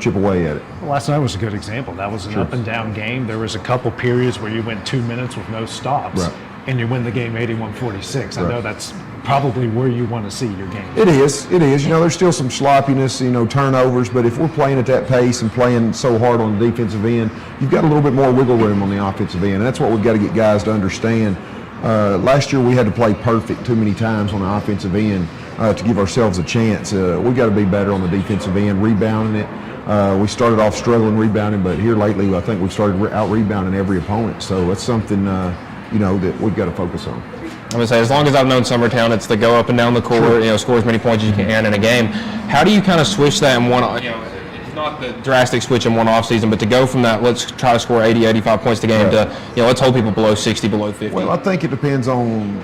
chip away at it. Well, last night was a good example. That was an up and down game. There was a couple periods where you went 2 minutes with no stops. Right. And you win the game 81-46. I Right. know that's probably where you want to see your game. It is. There's still some sloppiness, turnovers, but if we're playing at that pace and playing so hard on the defensive end, you've got a little bit more wiggle room on the offensive end, and that's what we've got to get guys to understand. Last year we had to play perfect too many times on the offensive end to give ourselves a chance. We've got to be better on the defensive end, rebounding it. We started off struggling rebounding, but here lately I think we've started out-rebounding every opponent, so that's something that we've got to focus on. I'm going to say, as long as I've known Summertown, it's to go up and down the court, score as many points as you can in a game. How do you kind of switch that in one, it's not the drastic switch in one off season, but to go from that, let's try to score 80, 85 points a game to, let's hold people below 60, below 50? Well, I think it depends on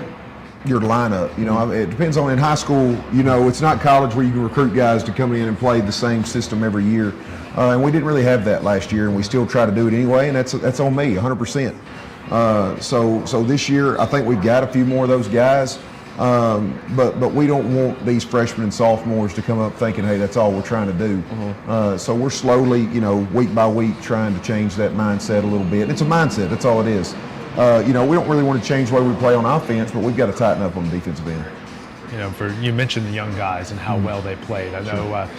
your lineup. It depends on in high school, it's not college where you can recruit guys to come in and play the same system every year. And we didn't really have that last year, and we still try to do it anyway, and that's on me, 100%. So this year, I think we've got a few more of those guys, but we don't want these freshmen and sophomores to come up thinking, hey, that's all we're trying to do. So we're slowly, week by week, trying to change that mindset a little bit. It's a mindset, that's all it is. We don't really want to change the way we play on offense, but we've got to tighten up on the defensive end. You mentioned the young guys and how well they played. I know,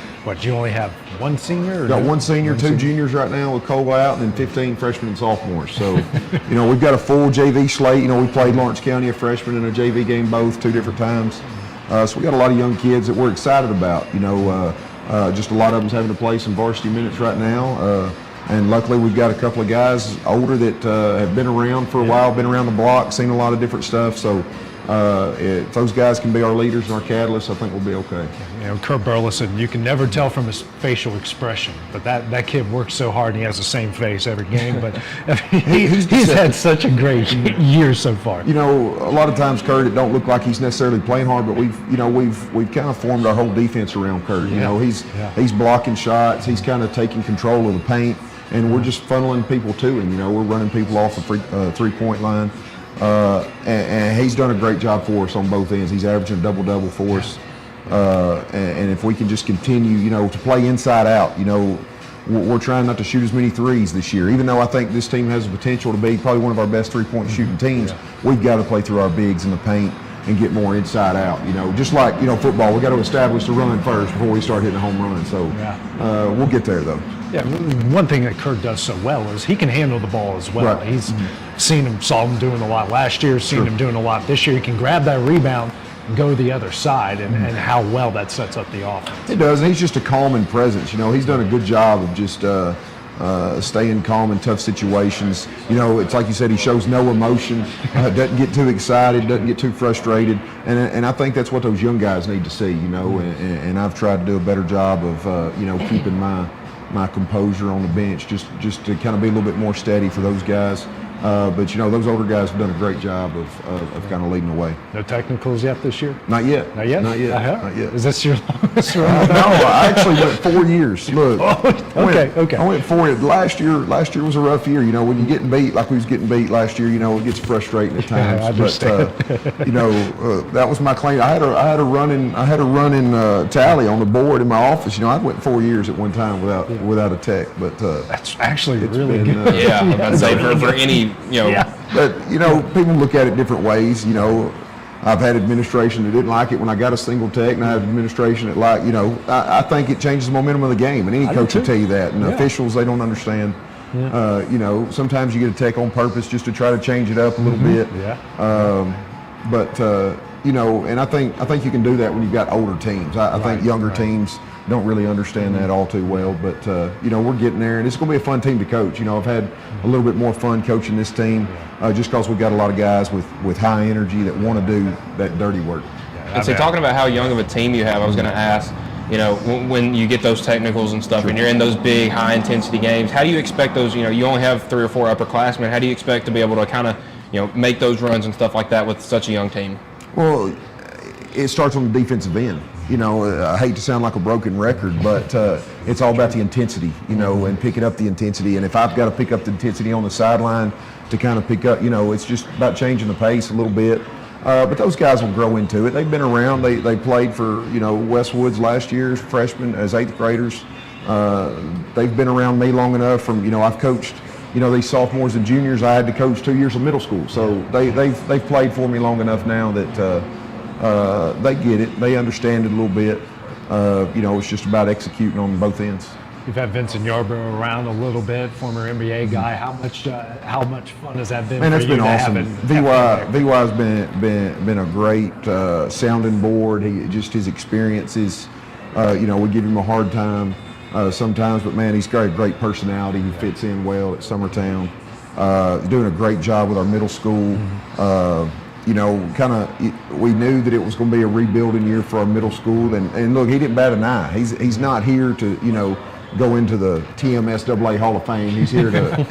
you only have one senior? Or got one senior, two juniors right now with Cole out, and then 15 freshmen and sophomores. So, we've got a full JV slate. We played Lawrence County, a freshman, in a JV game both 2 different times. So we got a lot of young kids that we're excited about. Just a lot of them's having to play some varsity minutes right now. And luckily we've got a couple of guys older that have been around for a while, been around the block, seen a lot of different stuff. So if those guys can be our leaders and our catalysts, I think we'll be okay. Kurt Burleson, you can never tell from his facial expression, but that kid works so hard and he has the same face every game. But he's had such a great year so far. A lot of times Kurt, it don't look like he's necessarily playing hard, but we've kind of formed our whole defense around Kurt. He's blocking shots, he's kind of taking control of the paint, and we're just funneling people to him. We're running people off the three-point line. And he's done a great job for us on both ends. He's averaging a double-double for us. And if we can just continue, to play inside out, we're trying not to shoot as many threes this year. Even though I think this team has the potential to be probably one of our best three-point shooting teams, we've got to play through our bigs in the paint and get more inside out. Just like, football, we got to establish the run first before we start hitting a home run. So we'll get there, though. Yeah, one thing that Kurt does so well is he can handle the ball as well. Right. He's saw him doing a lot last year, seen him doing a lot this year. He can grab that rebound and go the other side, and how well that sets up the offense. It does, and he's just a calming presence. He's done a good job of just staying calm in tough situations. It's like you said, he shows no emotion, doesn't get too excited, doesn't get too frustrated, and I think that's what those young guys need to see, and I've tried to do a better job of, keeping my composure on the bench, just to kind of be a little bit more steady for those guys. But those older guys have done a great job of kind of leading the way. No technicals yet this year? Not yet. Not yet? Not yet. Uh-huh. Not yet. Is this your longest run? No, I actually went 4 years. Look. Okay. I went 4 years. Last year was a rough year. When you're getting beat like we was getting beat last year, it gets frustrating at times. I understand. But that was my claim. I had a running tally on the board in my office. I went 4 years at one time without a tech. But that's actually really good. Yeah, I'm about to say for any But people look at it different ways. I've had administration that didn't like it when I got a single tech, and I had administration that I think it changes the momentum of the game, and any coach will tell you that. And officials, they don't understand. Yeah. Sometimes you get a tech on purpose just to try to change it up a little bit. Yeah. And I think you can do that when you've got older teams. I think younger teams don't really understand that all too well, but we're getting there, and it's going to be a fun team to coach. I've had a little bit more fun coaching this team just because we've got a lot of guys with high energy that want to do that dirty work. And so talking about how young of a team you have, I was going to ask, when you get those technicals and stuff, and you're in those big high intensity games, how do you expect those? You only have 3 or 4 upperclassmen. How do you expect to be able to kind of make those runs and stuff like that with such a young team? Well, it starts on the defensive end. I hate to sound like a broken record, but it's all about the intensity, and picking up the intensity. And if I've got to pick up the intensity on the sideline to kind of pick up, it's just about changing the pace a little bit. But those guys will grow into it. They've been around. They played for, Westwood's last year's freshmen as 8th graders. They've been around me long enough from, I've coached, these sophomores and juniors. I had to coach 2 years of middle school. So they've played for me long enough now that they get it. They understand it a little bit. It's just about executing on both ends. You've had Vincent Yarbrough around a little bit, former NBA guy. How much fun has that been? Man, for that's you been to awesome. VY's been a great sounding board. His experiences. We give him a hard time sometimes, but man, he's got a great personality. He fits in well at Summertown. Doing a great job with our middle school. We knew that it was going to be a rebuilding year for our middle school, and look, he didn't bat an eye. He's not here to go into the TMSAA Hall of Fame. He's here to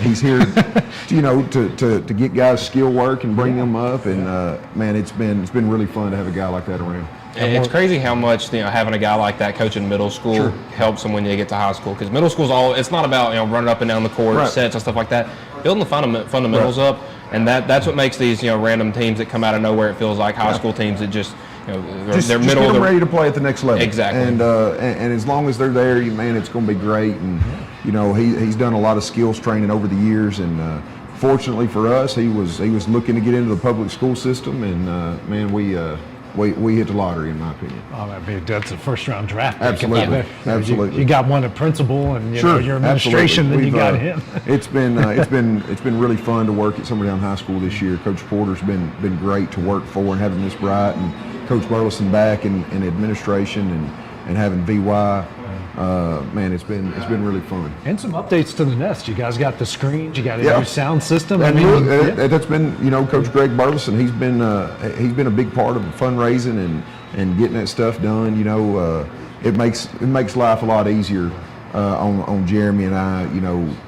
get guys skill work and bring them up, and man, it's been really fun to have a guy like that around. And it's crazy how much having a guy like that coaching middle school helps them when they get to high school, because middle school it's not about running up and down the court, sets and stuff like that. Building the fundamentals up. And that's what makes these random teams that come out of nowhere. It feels like high school teams that just they're middle. Get them ready to play at the next level. Exactly. And as long as they're there, man, it's going to be great. And he's done a lot of skills training over the years. And fortunately for us, he was looking to get into the public school system. And man, we hit the lottery, in my opinion. Oh, that's a first-round draft pick. Absolutely, absolutely. You got one at principal, and your administration, then you got him. It's been really fun to work at Summertown High School this year. Coach Porter's been great to work for, and having Miss Bright and Coach Burleson back in administration, and having VY. Man, it's been really fun. And some updates to the nest. You guys got the screens. You got a new sound system. And that's been, Coach Greg Burleson. He's been a big part of fundraising and getting that stuff done. It makes life a lot easier on Jeremy and I.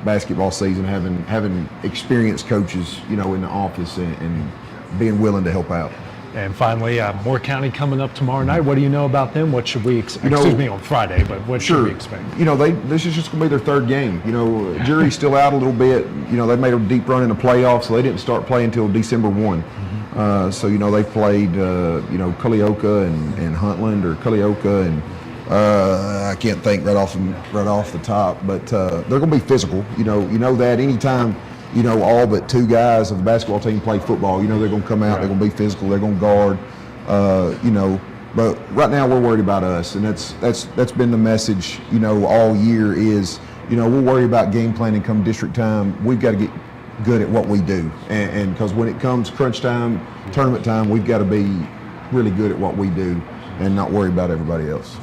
Basketball season, having experienced coaches, in the office and being willing to help out. And finally, Moore County coming up tomorrow night. What do you know about them? What should we expect? Excuse me, on Friday, but what should we expect? This is just going to be their third game. Jury's still out a little bit. They made a deep run in the playoffs, so they didn't start playing until December 1. So they played Culleoka and Huntland, or Culleoka and I can't think right off the top, but they're going to be physical. You know that anytime. All but 2 guys of the basketball team play football. They're going to come out, they're going to be physical, they're going to guard, But right now we're worried about us, and that's been the message, all year is, we'll worry about game planning come district time. We've got to get good at what we do, and because when it comes crunch time, tournament time, we've got to be really good at what we do and not worry about everybody else.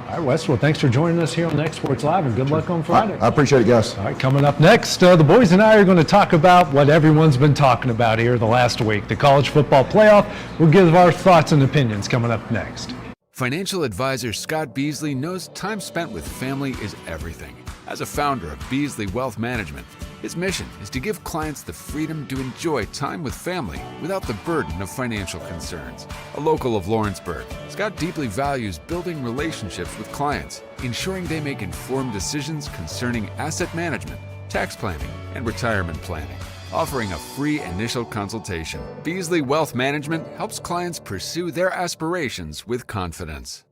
All right, Wes, well, thanks for joining us here on xSports Live, and good luck on Friday. I appreciate it, guys. All right, coming up next, the boys and I are going to talk about what everyone's been talking about here the last week, the college football playoff. We'll give our thoughts and opinions coming up next. Financial advisor Scott Beasley knows time spent with family is everything. As a founder of Beasley Wealth Management, His mission is to give clients the freedom to enjoy time with family without the burden of financial concerns. A local of Lawrenceburg, Scott deeply values building relationships with clients, ensuring they make informed decisions concerning asset management, tax planning, and retirement planning. Offering a free initial consultation, Beasley Wealth Management helps clients pursue their aspirations with confidence.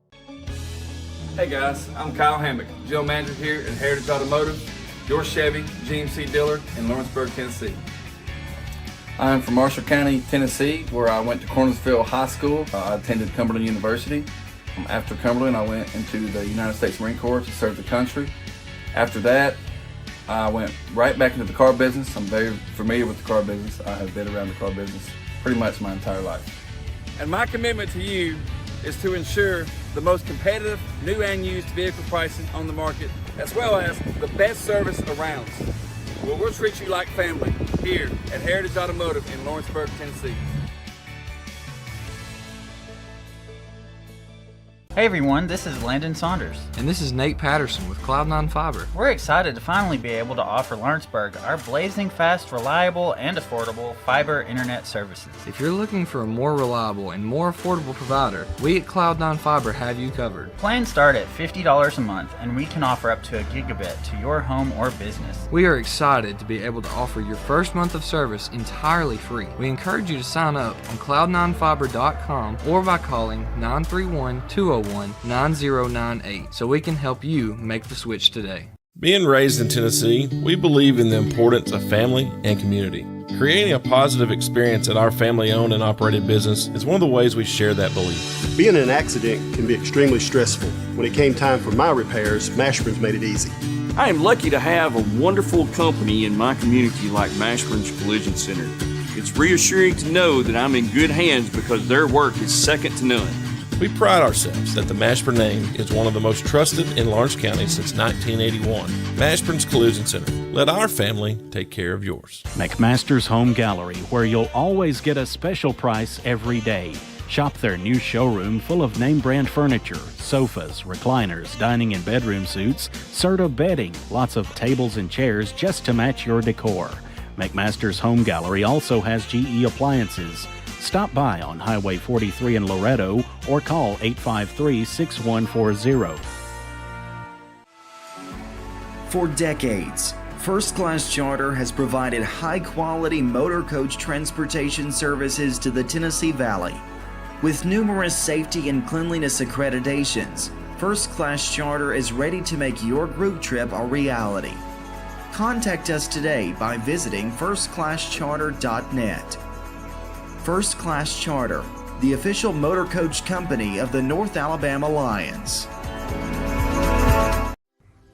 Hey guys, I'm Kyle Hammock, General Manager here at Heritage Automotive, your Chevy GMC dealer in Lawrenceburg, Tennessee. I'm from Marshall County, Tennessee, where I went to Cornersville High School. I attended Cumberland University. After Cumberland, I went into the United States Marine Corps to serve the country. After that, I went right back into the car business. I'm very familiar with the car business. I have been around the car business pretty much my entire life. And my commitment to you is to ensure the most competitive new and used vehicle pricing on the market, as well as the best service around. Well, we'll treat you like family here at Heritage Automotive in Lawrenceburg, Tennessee. Hey everyone, this is Landon Saunders. And this is Nate Patterson with Cloud9 Fiber. We're excited to finally be able to offer Lawrenceburg our blazing fast, reliable, and affordable fiber internet services. If you're looking for a more reliable and more affordable provider, we at Cloud9 Fiber have you covered. Plans start at $50 a month, and we can offer up to a gigabit to your home or business. We are excited to be able to offer your first month of service entirely free. We encourage you to sign up on cloud9fiber.com or by calling 931-201-9098 so we can help you make the switch today. Being raised in Tennessee, we believe in the importance of family and community. Creating a positive experience at our family-owned and operated business is one of the ways we share that belief. Being in an accident can be extremely stressful. When it came time for my repairs, Mashburn's made it easy. I am lucky to have a wonderful company in my community like Mashburn's Collision Center. It's reassuring to know that I'm in good hands because their work is second to none. We pride ourselves that the Mashburn name is one of the most trusted in Lawrence County since 1981. Mashburn's Collision Center. Let our family take care of yours. McMaster's Home Gallery, where you'll always get a special price every day. Shop their new showroom full of name brand furniture, sofas, recliners, dining and bedroom suites, Serta bedding, lots of tables and chairs just to match your decor. McMaster's Home Gallery also has GE appliances. Stop by on Highway 43 in Loretto or call 853-6140. For decades, First Class Charter has provided high-quality motor coach transportation services to the Tennessee Valley. With numerous safety and cleanliness accreditations, First Class Charter is ready to make your group trip a reality. Contact us today by visiting firstclasscharter.net. First Class Charter, the official motor coach company of the North Alabama Lions.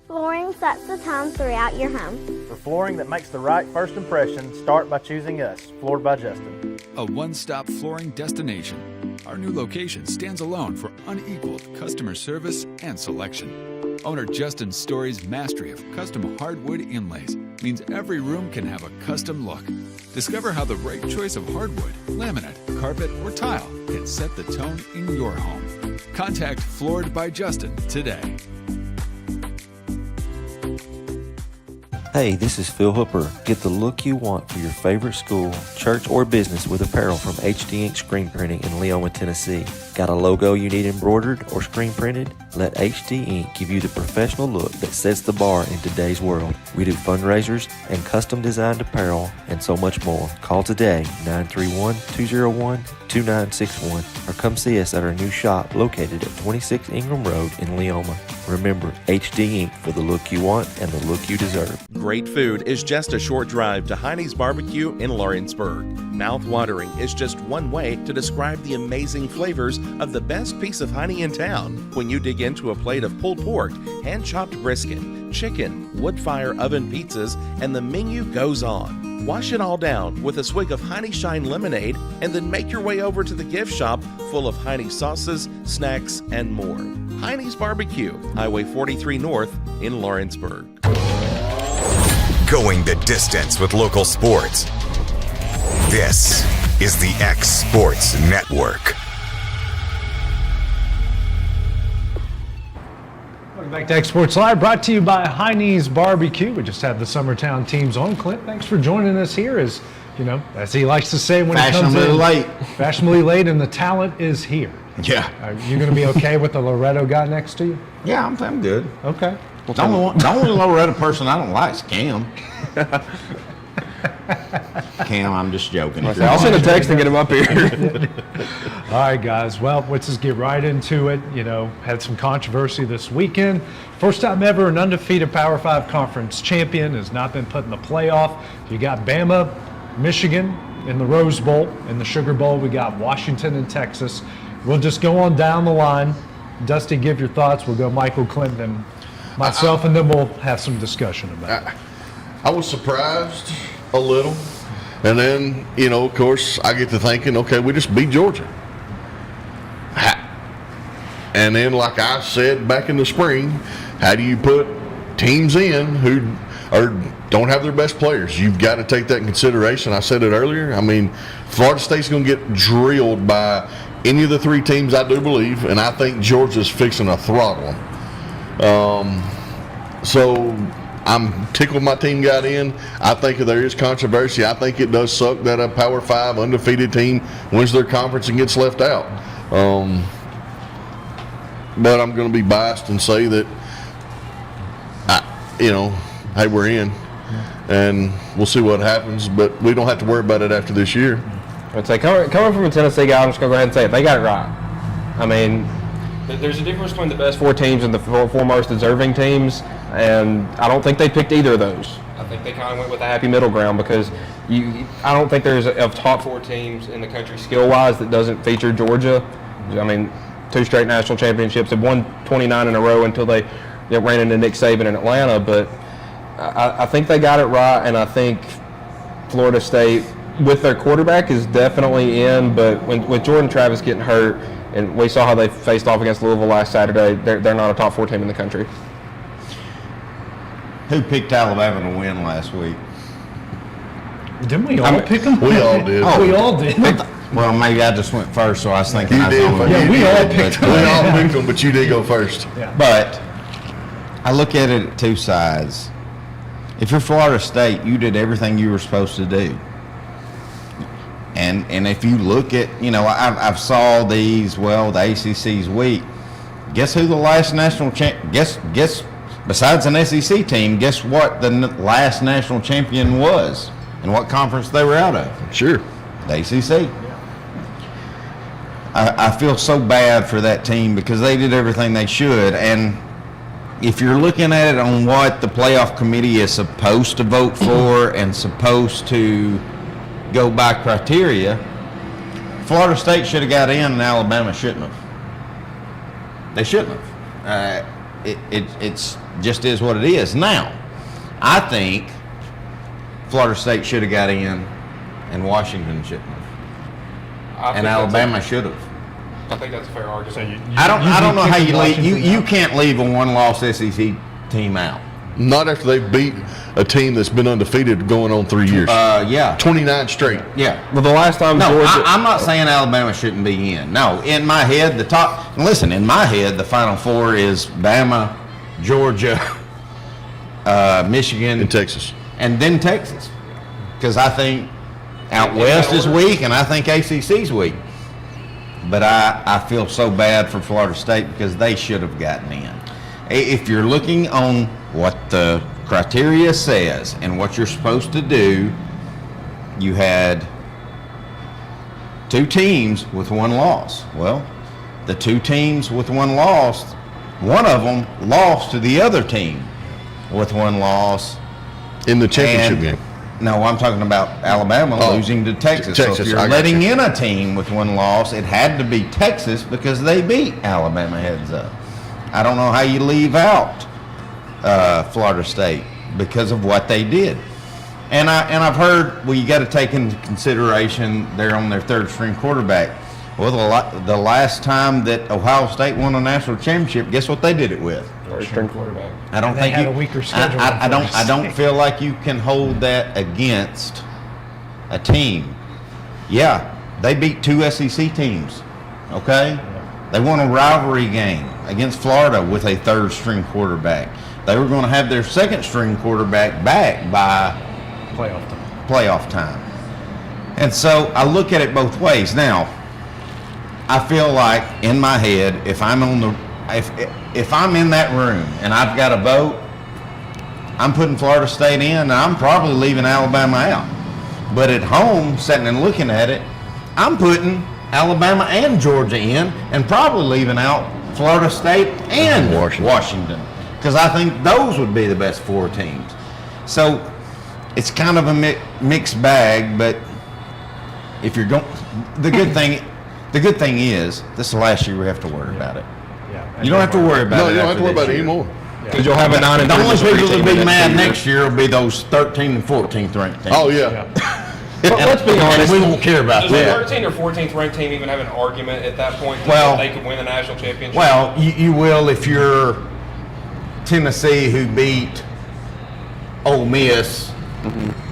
Flooring sets the tone throughout your home. For flooring that makes the right first impression, start by choosing us, Floored by Justin. A one-stop flooring destination. Our new location stands alone for unequaled customer service and selection. Owner Justin Story's mastery of custom hardwood inlays means every room can have a custom look. Discover how the right choice of hardwood, laminate, carpet, or tile can set the tone in your home. Contact Floored by Justin today. Hey, this is Phil Hooper. Get the look you want for your favorite school, church, or business with apparel from HD Ink Screen Printing in Leoma, Tennessee. Got a logo you need embroidered or screen printed? Let HD Ink give you the professional look that sets the bar in today's world. We do fundraisers and custom designed apparel and so much more. Call today, 931-201-2961, or come see us at our new shop located at 26 Ingram Road in Leoma. Remember, HD Ink for the look you want and the look you deserve. Great food is just a short drive to Hinie's BBQ in Lawrenceburg. Mouth-watering is just one way to describe the amazing flavors of the best piece of Hinie in town. When you dig into a plate of pulled pork, hand-chopped brisket, chicken, wood-fire oven pizzas, and the menu goes on. Wash it all down with a swig of Hinie Shine lemonade and then make your way over to the gift shop full of Hinie sauces, snacks, and more. Hinie's BBQ, Highway 43 North in Lawrenceburg. Going the distance with local sports. This is the xSports Network. Back to xSports Live, brought to you by Hinie's BBQ. We just had the Summertown teams on. Clint, thanks for joining us here. As you know, as he likes to say when he comes in, fashionably late, and the talent is here. Yeah. Are you going to be okay with the Loretto guy next to you? Yeah, I'm good. Okay. The only Loretto person I don't like is Cam. Cam, I'm just joking. I'll send a text and get him up here. All right, guys. Well, let's just get right into it. You know, had some controversy this weekend. First time ever an undefeated Power 5 conference champion has not been put in the playoff. You got Bama, Michigan in the Rose Bowl. In the Sugar Bowl, we got Washington and Texas. We'll just go on down the line. Dusty, give your thoughts. We'll go Michael, Clint, and myself, and then we'll have some discussion about it. I was surprised a little. And then, you know, of course, I get to thinking, okay, we just beat Georgia. And then, like I said back in the spring, how do you put teams in who don't have their best players? You've got to take that in consideration. I said it earlier. I mean, Florida State's going to get drilled by any of the three teams, I do believe, and I think Georgia's fixing to throttle them. So I'm tickled my team got in. I think there is controversy. I think it does suck that a Power 5 undefeated team wins their conference and gets left out. But I'm going to be biased and say that, hey, we're in. And we'll see what happens. But we don't have to worry about it after this year. I'd say coming from a Tennessee guy, I'm just going to go ahead and say it. They got it right. I mean, there's a difference between the best four teams and the four most deserving teams, and I don't think they picked either of those. I think they kind of went with a happy middle ground because I don't think there's a top four teams in the country skill-wise that doesn't feature Georgia. I mean, 2 straight national championships. They've won 29 in a row until they ran into Nick Saban in Atlanta, but I think they got it right, and I think Florida State, with their quarterback, is definitely in, but with Jordan Travis getting hurt, and we saw how they faced off against Louisville last Saturday, they're not a top 4 team in the country. Who picked Alabama to win last week? Didn't we all pick them? We all did. We all did. Well, maybe I just went first, so I was thinking you I did. We all picked them. We all picked them, but you did go first. Yeah. But I look at it at two sides. If you're Florida State, you did everything you were supposed to do. And if you look at, I've saw these, the ACC's weak. Guess who the last national guess besides an SEC team, guess what the last national champion was and what conference they were out of? Sure. The ACC. I feel so bad for that team because they did everything they should. And if you're looking at it on what the playoff committee is supposed to vote for and supposed to go by criteria, Florida State should have got in and Alabama shouldn't have. They shouldn't have. It's just is what it is. Now, I think Florida State should have got in and Washington shouldn't have. And Alabama should have. I think that's a fair argument. So I don't know how you leave. You can't leave a one-loss SEC team out. Not after they beat a team that's been undefeated going on 3 years. Yeah. 29 straight. Yeah. Well, the last time Georgia... I'm not Oh. saying Alabama shouldn't be in. No, in my head, in my head, the Final Four is Bama, Georgia, Michigan. And Texas. And then Texas. Because I think out West is weak, and I think ACC's weak. But I feel so bad for Florida State because they should have gotten in. If you're looking on what the criteria says and what you're supposed to do, you had 2 teams with 1 loss. Well, the 2 teams with 1 loss, one of them lost to the other team with 1 loss. In the championship game. No, I'm talking about Alabama losing to Texas. So if you're letting in a team with 1 loss, it had to be Texas because they beat Alabama heads up. I don't know how you leave out Florida State because of what they did. And I've heard, you got to take into consideration they're on their 3rd string quarterback. Well, the last time that Ohio State won a national championship, guess what they did it with? 3rd string quarterback. I don't think had a weaker schedule. I don't feel like you can hold that against a team. Yeah, they beat 2 SEC teams. Okay, they won a rivalry game. against Florida with a third-string quarterback. They were going to have their second-string quarterback back by playoff time. And so I look at it both ways. Now, I feel like in my head, if I'm in that room and I've got a vote, I'm putting Florida State in, and I'm probably leaving Alabama out. But at home, sitting and looking at it, I'm putting Alabama and Georgia in, and probably leaving out Florida State and Washington, because I think those would be the best 4 teams. So it's kind of a mixed bag. But if you're going, the good thing is this is the last year we have to worry about it. You don't have to worry about it. No, you don't have to worry about it anymore. Because you'll have a 9 and 3. The only people that will be mad next year will be those 13th and 14th ranked teams. Oh yeah. But let's be honest, we won't care about does that. the 13th or 14th ranked team even have an argument at that point Well, that they could win the national championship? Well, you will if you're Tennessee, who beat Ole Miss,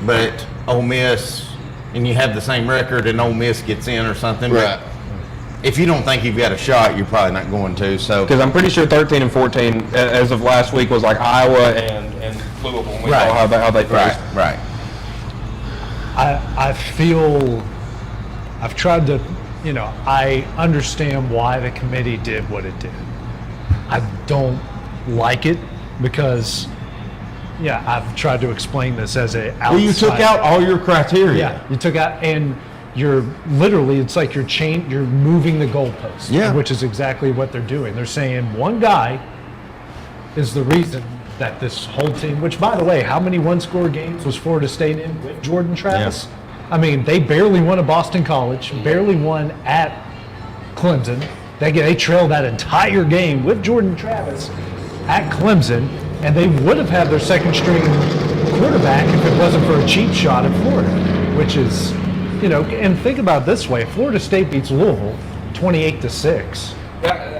but Ole Miss, and you have the same record, and Ole Miss gets in or something. Right. But if you don't think you've got a shot, you're probably not going to. So because I'm pretty sure 13 and 14 as of last week was like Iowa and Louisville. And we saw how they finished. Right. I feel I've tried to, I understand why the committee did what it did. I don't like it because, I've tried to explain this as a outside. Well, you took out all your criteria. Yeah, you took out, and you're literally, it's like you're moving the goalposts. Yeah. Which is exactly what they're doing. They're saying one guy is the reason that this whole team, which by the way, how many one-score games was Florida State in with Jordan Travis? Yeah. I mean, they barely won at Boston College, barely won at Clemson. They trailed that entire game with Jordan Travis at Clemson, and they would have had their second-string quarterback if it wasn't for a cheap shot at Florida, which is, and think about it this way: if Florida State beats Louisville 28-6,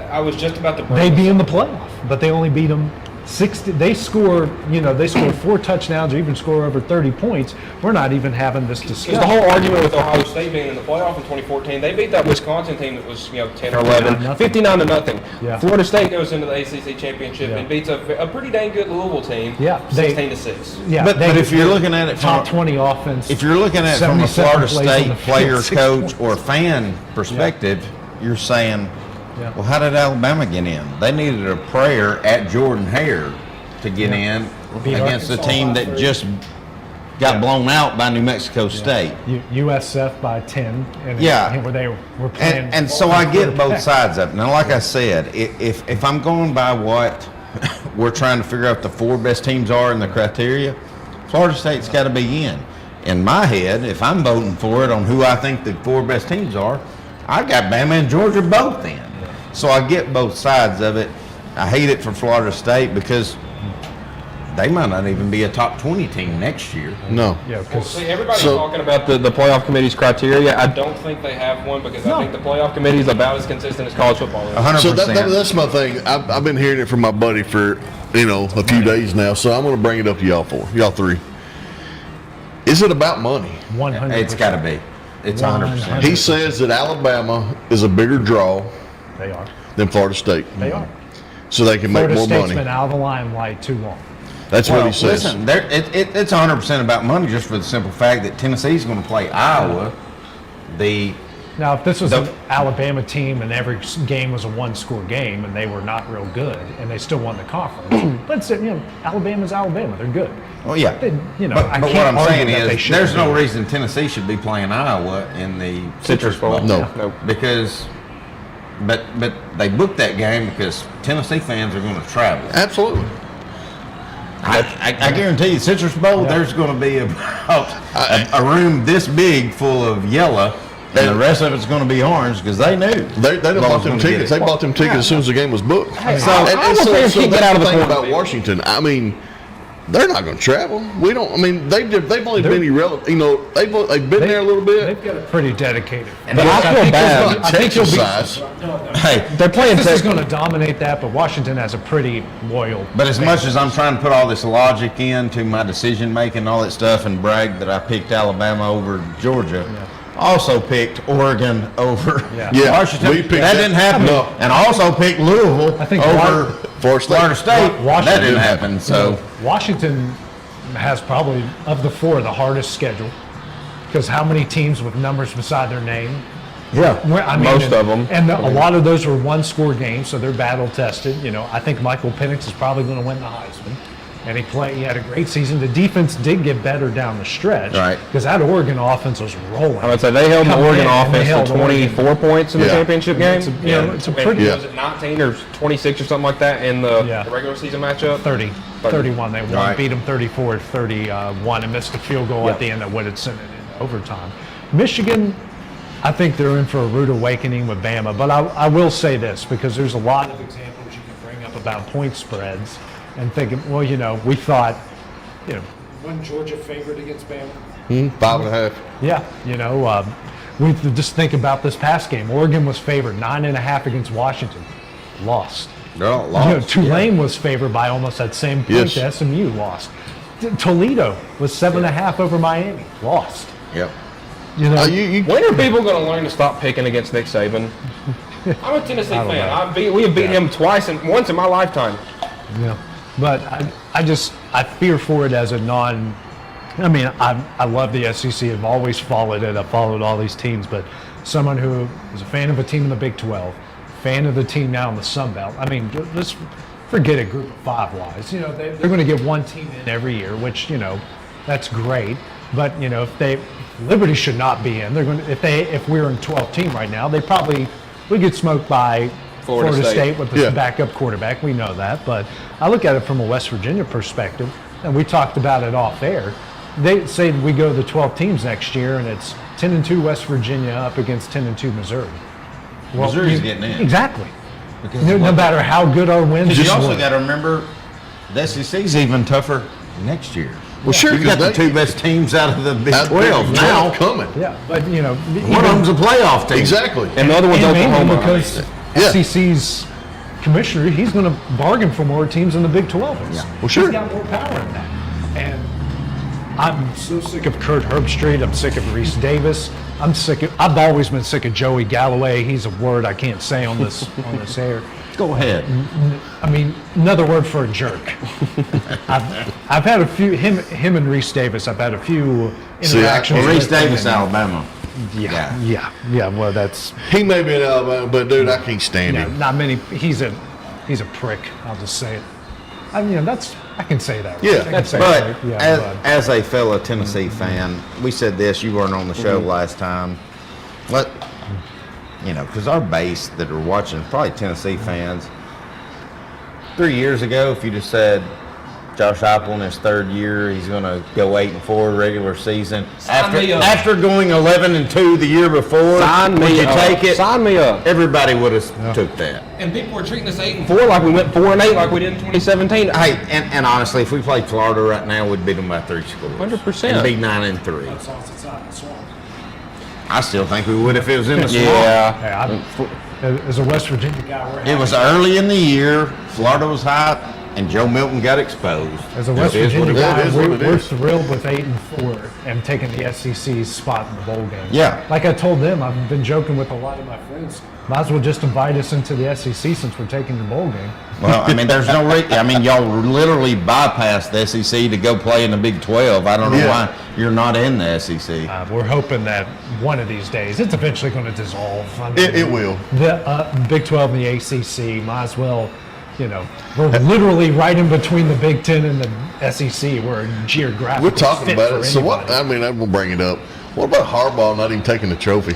I was just about to. they'd be in the playoff, but they only beat them 60. They score 4 touchdowns or even score over 30 points. We're not even having this discussion. Because the whole argument with Ohio State being in the playoff in 2014, they beat that Wisconsin team that was 10 or 11, 59-0. Yeah. Florida State goes into the ACC championship and beats a pretty dang good Louisville team. 16-6. Yeah, but if you're looking at it from top 20 offense, if you're looking at it from a Florida State player, coach, or points. fan perspective, you're saying, well, how did Alabama get in? They needed a prayer at Jordan Hare to get in against a team that just got blown out by New Mexico State. USF by 10. And where they were playing. And so I get both sides of it. Now, like I said, if I'm going by what we're trying to figure out the 4 best teams are in the criteria, Florida State's got to be in. In my head, if I'm voting for it on who I think the 4 best teams are, I got Bama and Georgia both in. So I get both sides of it. I hate it for Florida State because they might not even be a top 20 team next year. No. Everybody's talking about the playoff committee's criteria. I don't think they have one because I think the playoff committee is about as consistent as college football is. 100%. So that's my thing. I've been hearing it from my buddy for a few days now. So I'm going to bring it up to y'all 3. Is it about money? 100%. It's got to be. It's 100%. He says that Alabama is a bigger draw. They are. Than Florida State. They are. So they can make more Florida State's money. been out of the limelight too long. That's what he says. Listen, it's 100% about money just for the simple fact that Tennessee's going to play Iowa. Now, if this was an Alabama team and every game was a one-score game and they were not real good and they still won the conference, let's say, Alabama's Alabama. They're good. Oh, yeah. But what I'm saying is there's no reason Tennessee should be playing Iowa in the Citrus Bowl. No. Because but they booked that game because Tennessee fans are going to travel. Absolutely. I guarantee you, Citrus Bowl, there's going to be a room this big full of yellow, and the rest of it's going to be orange because they knew. They bought them tickets. They bought them tickets as soon as the game was booked. Hey, so that's the thing about corner. Washington. I mean, they're not going to travel. We don't. I mean, they've only been irrelevant. They've been there a little bit. They've got it pretty dedicated. But I feel bad. I think you'll be. Hey, they're playing. This is going to dominate that, but Washington has a pretty loyal. But as much as I'm trying to put all this logic into my decision making and all that stuff and brag that I picked Alabama over Georgia, also picked Oregon over Yeah, Washington. we picked that didn't happen. No. And also picked Louisville over Florida State. Washington That didn't happen. So Washington has probably, of the four, the hardest schedule. Because how many teams with numbers beside their name? Most of them. And a lot of those were one-score games, so they're battle-tested. You know, I think Michael Penix is probably going to win the Heisman. And he had a great season. The defense did get better down the stretch. Right. Because that Oregon offense was rolling. I would say they held the Oregon offense to 24 points in the championship game. It's a pretty... Was it 19 or 26 or something like that in the regular season matchup? 31 they won. Right. Beat them 34-31 and missed a field goal at the end that would have sent it into overtime. Michigan, I think they're in for a rude awakening with Bama. But I will say this, because there's a lot of examples you can bring up about point spreads and thinking, well, you know, we thought, you know, wasn't Georgia favored against Bama? 5.5. Yeah, you know, we just think about this past game. Oregon was favored 9.5 against Washington, lost. No, lost. You know, Tulane was favored by almost that same point to SMU, lost. Toledo was 7.5 over Miami, lost. Yep. You know, when are people going to learn to stop picking against Nick Saban? I'm a Tennessee fan. We have beat him once in my lifetime. Yeah, but I fear for it as a non. I mean, I love the SEC. I've always followed it. I've followed all these teams, but someone who is a fan of a team in the Big 12, fan of the team now in the Sun Belt. I mean, let's forget a group of five wise. You know, they're going to get one team in every year, which, you know, that's great. But, you know, Liberty should not be in. They're going to, if we were in 12 team right now, we get smoked by Florida State with the backup quarterback. We know that. But I look at it from a West Virginia perspective, and we talked about it off air. They say we go to the 12 teams next year, and it's 10-2 West Virginia up against 10-2 Missouri. Well, Missouri's getting in. Exactly. No matter how good our wins. Because you also got to remember, the SEC's even tougher next year. Well, sure, you got the two best teams out of the Big 12 now coming. Yeah, but you know, one of them's a playoff team. Exactly, and the other one's Oklahoma. Because SEC's commissioner, he's going to bargain for more teams in the Big 12. Yeah. Well, sure. He's got more power in that. And I'm so sick of Kurt Herbstreit. I'm sick of Reese Davis. I've always been sick of Joey Galloway. He's a word I can't say on this air. Go ahead. I mean, another word for a jerk. I've had a few him and Reese Davis. I've had a few interactions. Reese Davis, Alabama. Yeah. Well, he may be in Alabama, but dude, I can't stand him. Not many. He's a prick. I'll just say it. I can say that. Right? Yeah, but as a fellow Tennessee fan, we said this. You weren't on the show last time. Because our base that are watching, probably Tennessee fans. 3 years ago, if you just said Josh Heupel in his third year, he's going to go 8-4 regular season. After going 11-2 the year before, would you take it? Sign me up. Everybody would have took that. And people were treating us 8-4 like we went 4-8 like we did in 2017. Hey, and honestly, if we played Florida right now, we'd beat them by 3 scores. 100%. And be 9-3. I still think we would if it was in the swamp. As a West Virginia guy, it was early in the year. Florida was hot, and Joe Milton got exposed. As a West Virginia guy, we're thrilled with 8-4 and taking the SEC's spot in the bowl game. Yeah. Like I told them, I've been joking with a lot of my friends. Might as well just invite us into the SEC since we're taking the bowl game. Well, I mean, there's no reason. I mean, y'all literally bypassed the SEC to go play in the Big 12. I don't know why you're not in the SEC. We're hoping that one of these days it's eventually going to dissolve. I mean, it will. The Big 12 and the ACC might as well. You know, we're literally right in between the Big 10 and the SEC. We're geographically. We're talking about it. So anybody. what? I mean, I'm gonna bring it up. What about Harbaugh not even taking the trophy?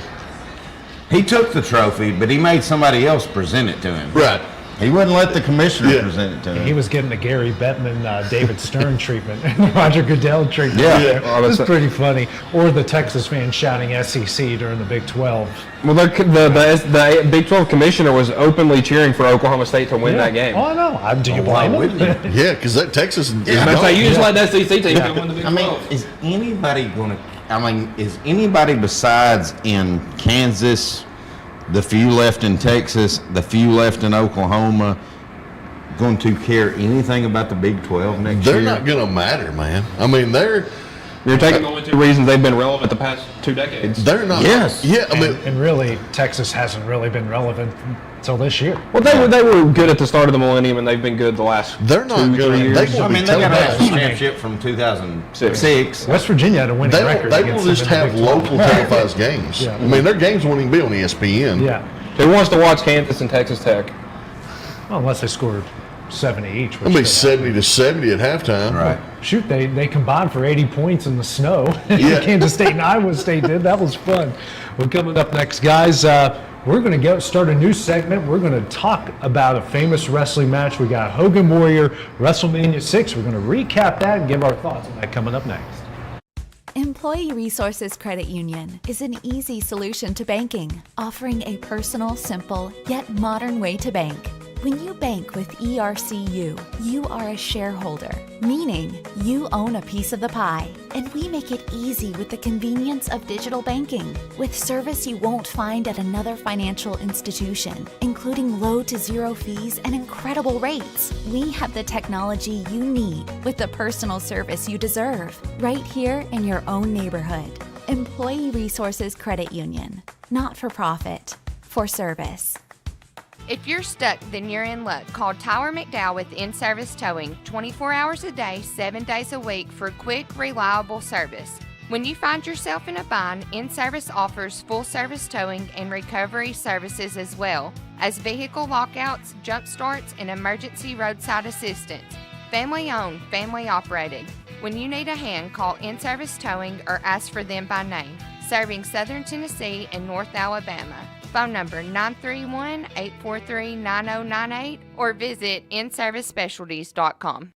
He took the trophy, but he made somebody else present it to him. Right. He wouldn't let the commissioner present it to him. He was getting the Gary Bettman, David Stern treatment, and Roger Goodell treatment. Yeah. It was pretty funny. Or the Texas fans shouting SEC during the Big 12. Well, the Big 12 commissioner was openly cheering for Oklahoma State to win that game. Oh, I know. Do you blame him? Yeah, because that Texas. You just let that SEC team win the Big 12. I mean, is anybody going to? I mean, is anybody besides in Kansas, the few left in Texas, the few left in Oklahoma, going to care anything about the Big 12 next year? They're not going to matter, man. I mean, You're taking the only two reasons they've been relevant the past 2 decades. They're not. Yes. Yeah. And really, Texas hasn't really been relevant until this year. Well, they were good at the start of the millennium, and they've been good the last They're not 2, good. 3 years. They will They got a championship from 2006. West Virginia had a winning record. They will just have local televised games. Yeah. I mean, their games won't even be on ESPN. Yeah. Who wants to watch Kansas and Texas Tech? Well, unless they scored 70 each. It'll be 70-70 at halftime. Right. Shoot, they combined for 80 points in the snow. Yeah. Kansas State and Iowa State did. That was fun. Well, coming up next, guys, we're going to start a new segment. We're going to talk about a famous wrestling match. We got Hogan Warrior, WrestleMania 6. We're going to recap that and give our thoughts on that coming up next. Employee Resources Credit Union is an easy solution to banking, offering a personal, simple, yet modern way to bank. When you bank with ERCU, you are a shareholder, meaning you own a piece of the pie. And we make it easy with the convenience of digital banking, with service you won't find at another financial institution, including low to zero fees and incredible rates. We have the technology you need with the personal service you deserve, right here in your own neighborhood. Employee Resources Credit Union, not for profit, for service. If you're stuck, then you're in luck. Call Tyler McDowell with In-Service Towing, 24 hours a day, 7 days a week for quick, reliable service. When you find yourself in a bind, In-Service offers full-service towing and recovery services as well as vehicle lockouts, jump starts, and emergency roadside assistance. Family-owned, family-operated. When you need a hand, call In-Service Towing or ask for them by name. Serving Southern Tennessee and North Alabama. Phone number 931-843-9098 or visit inservicespecialties.com.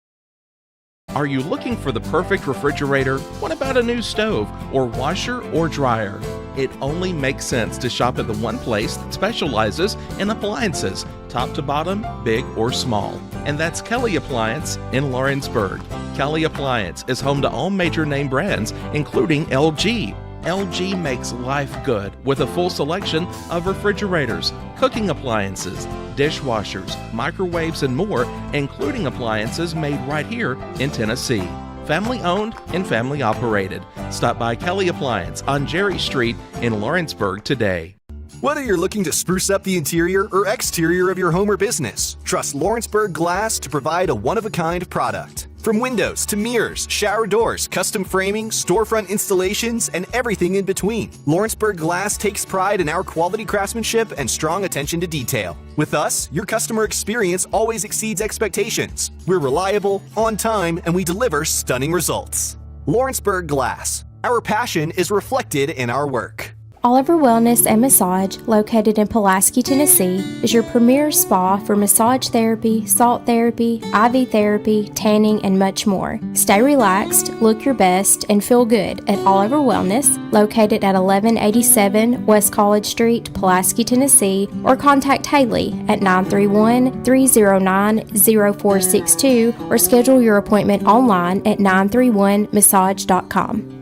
Are you looking for the perfect refrigerator? What about a new stove or washer or dryer? It only makes sense to shop at the one place that specializes in appliances, top to bottom, big or small. And that's Kelly Appliance in Lawrenceburg. Kelly Appliance is home to all major name brands, including LG. LG makes life good with a full selection of refrigerators, cooking appliances, dishwashers, microwaves, and more, including appliances made right here in Tennessee. Family owned and family operated. Stop by Kelly Appliance on Jerry Street in Lawrenceburg today. Whether you're looking to spruce up the interior or exterior of your home or business, trust Lawrenceburg Glass to provide a one-of-a-kind product. From windows to mirrors, shower doors, custom framing, storefront installations, and everything in between, Lawrenceburg Glass takes pride in our quality craftsmanship and strong attention to detail. With us, your customer experience always exceeds expectations. We're reliable, on time, and we deliver stunning results. Lawrenceburg Glass. Our passion is reflected in our work. Oliver Wellness and Massage, located in Pulaski, Tennessee, is your premier spa for massage therapy, salt therapy, IV therapy, tanning, and much more. Stay relaxed, look your best, and feel good at Oliver Wellness, located at 1187 West College Street, Pulaski, Tennessee, or contact Haley at 931-309-0462 or schedule your appointment online at 931massage.com.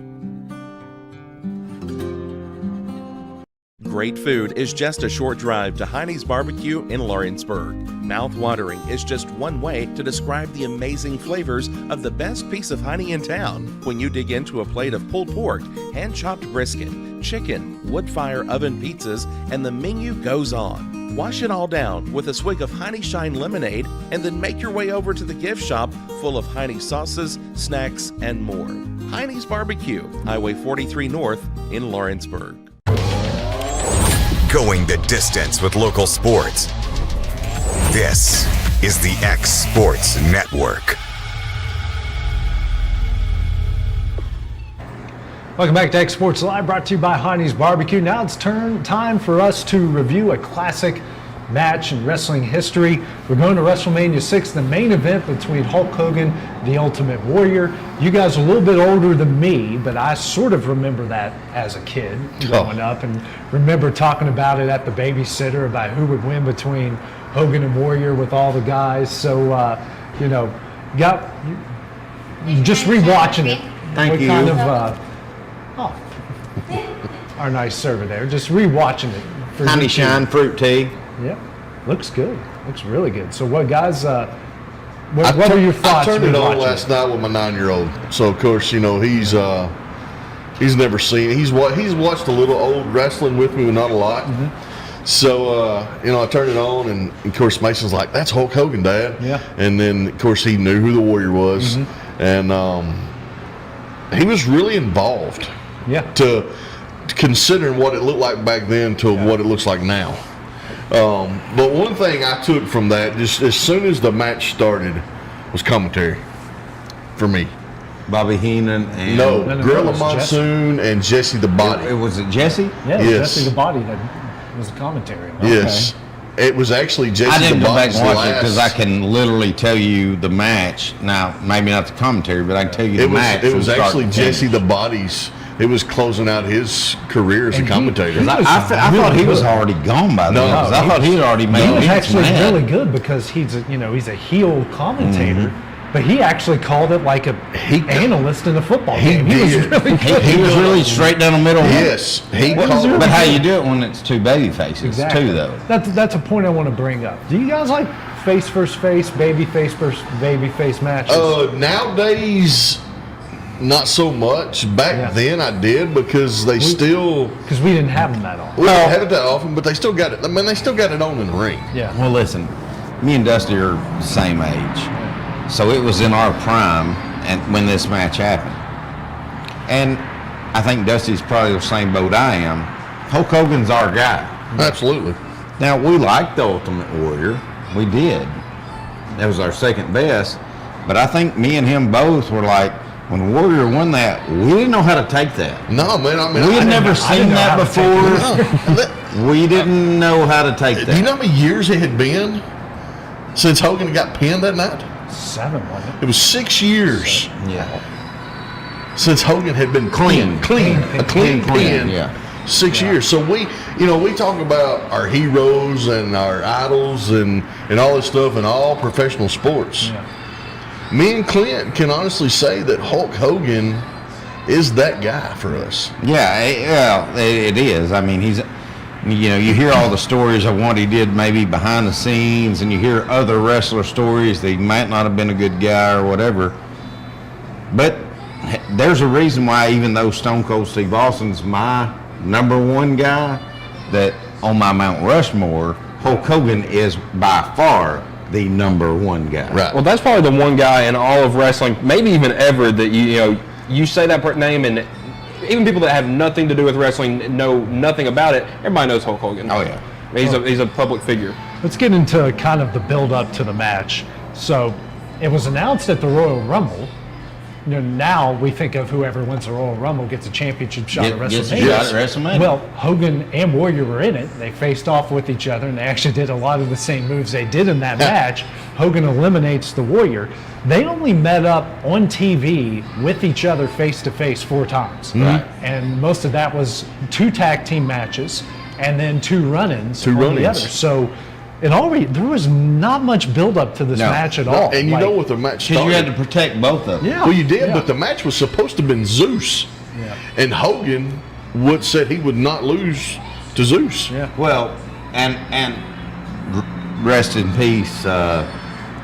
Great food is just a short drive to Hinie's BBQ in Lawrenceburg. Mouth-watering is just one way to describe the amazing flavors of the best piece of Hinie in town when you dig into a plate of pulled pork, hand-chopped brisket, chicken, wood-fire oven pizzas, and the menu goes on. Wash it all down with a swig of Hinie Shine lemonade and then make your way over to the gift shop full of Hinie sauces, snacks, and more. Hinie's BBQ, Highway 43 North in Lawrenceburg. Going the distance with local sports. This is the xSports Network. Welcome back to xSports Live, brought to you by Hinie's BBQ. Now it's time for us to review a classic match in wrestling history. We're going to WrestleMania 6, the main event between Hulk Hogan, the Ultimate Warrior. You guys are a little bit older than me, but I sort of remember that as a kid growing up and remember talking about it at the babysitter about who would win between Hogan and Warrior with all the guys. So, just rewatching it. Thank you. Kind of, our nice server there. Just rewatching it. Hinie Shine fruit tea. Yep, looks good. Looks really good. So what, guys, What were your thoughts? I turned it on watching last night with my 9-year-old. So of course, you know, he's never seen. He's watched a little old wrestling with me, but not a lot. So you know, I turned it on, and of course Mason's like, "That's Hulk Hogan, Dad." Yeah. And then of course he knew who the Warrior was, and he was really involved. Yeah. To considering what it looked like back then to what it looks like now. But one thing I took from that, just as soon as the match started, was commentary for me. Bobby Heenan and Gorilla Monsoon and Jesse the Body. Was it Jesse? Yeah, yes. Jesse the Body that was a commentary. Yes. It was actually Jesse I didn't the go back Body's and watch it last. because I can literally tell you the match. Now, maybe not the commentary, but I can tell you the match. It was from start actually to finish. Jesse the Body's. It was closing out his career as a commentator. I thought he was already gone by then. No, I thought he had already made He was it. actually really good because he's a heel commentator. But he actually called it like a analyst in a football game. He was really good. He was really straight down the middle. Yes, But how you do it when it's two baby faces too, though? That's a point I want to bring up. Do you guys like face versus face, baby face versus baby face matches? Nowadays, not so much. Back then, I did because we didn't have them that often. We didn't have it that often, but they still got it. I mean, they still got it on in the ring. Yeah. Well, listen, me and Dusty are the same age. So it was in our prime and when this match happened. And I think Dusty's probably the same boat I am. Hulk Hogan's our guy. Absolutely. Now, we liked the Ultimate Warrior. We did. That was our second best. But I think me and him both were like, when Warrior won that, we didn't know how to take that. No, man. I mean, we had never seen that before. We didn't know how to take that. Do you know how many years it had been since Hogan got pinned that night? 7, wasn't it? It was 6 years. Yeah. Since Hogan had been clean pin. Yeah. 6 years. So we talk about our heroes and our idols and all this stuff in all professional sports. Yeah. Me and Clint can honestly say that Hulk Hogan is that guy for us. Yeah, it is. I mean, he's, you hear all the stories of what he did maybe behind the scenes, and you hear other wrestler stories that he might not have been a good guy or whatever. But there's a reason why, even though Stone Cold Steve Austin's my number one guy, that on my Mount Rushmore, Hulk Hogan is by far the number one guy. Right. Well, that's probably the one guy in all of wrestling, maybe even ever, that you say that name and even people that have nothing to do with wrestling know nothing about it. Everybody knows Hulk Hogan. Oh yeah, he's a public figure. Let's get into kind of the build up to the match. So it was announced at the Royal Rumble. Now we think of whoever wins the Royal Rumble gets a championship shot at WrestleMania. Well, Hogan and Warrior were in it. They faced off with each other, and they actually did a lot of the same moves they did in that match. Hogan eliminates the Warrior. They only met up on TV with each other face to face 4 times. Right. And most of that was 2 tag team matches and then 2 run-ins on the other. So there was not much build up to this match at all. And you know what the match started? Because you had to protect both of them. Yeah. Well, you did, but the match was supposed to have been Zeus. Yeah. And Hogan said he would not lose to Zeus. Yeah. Well, and rest in peace.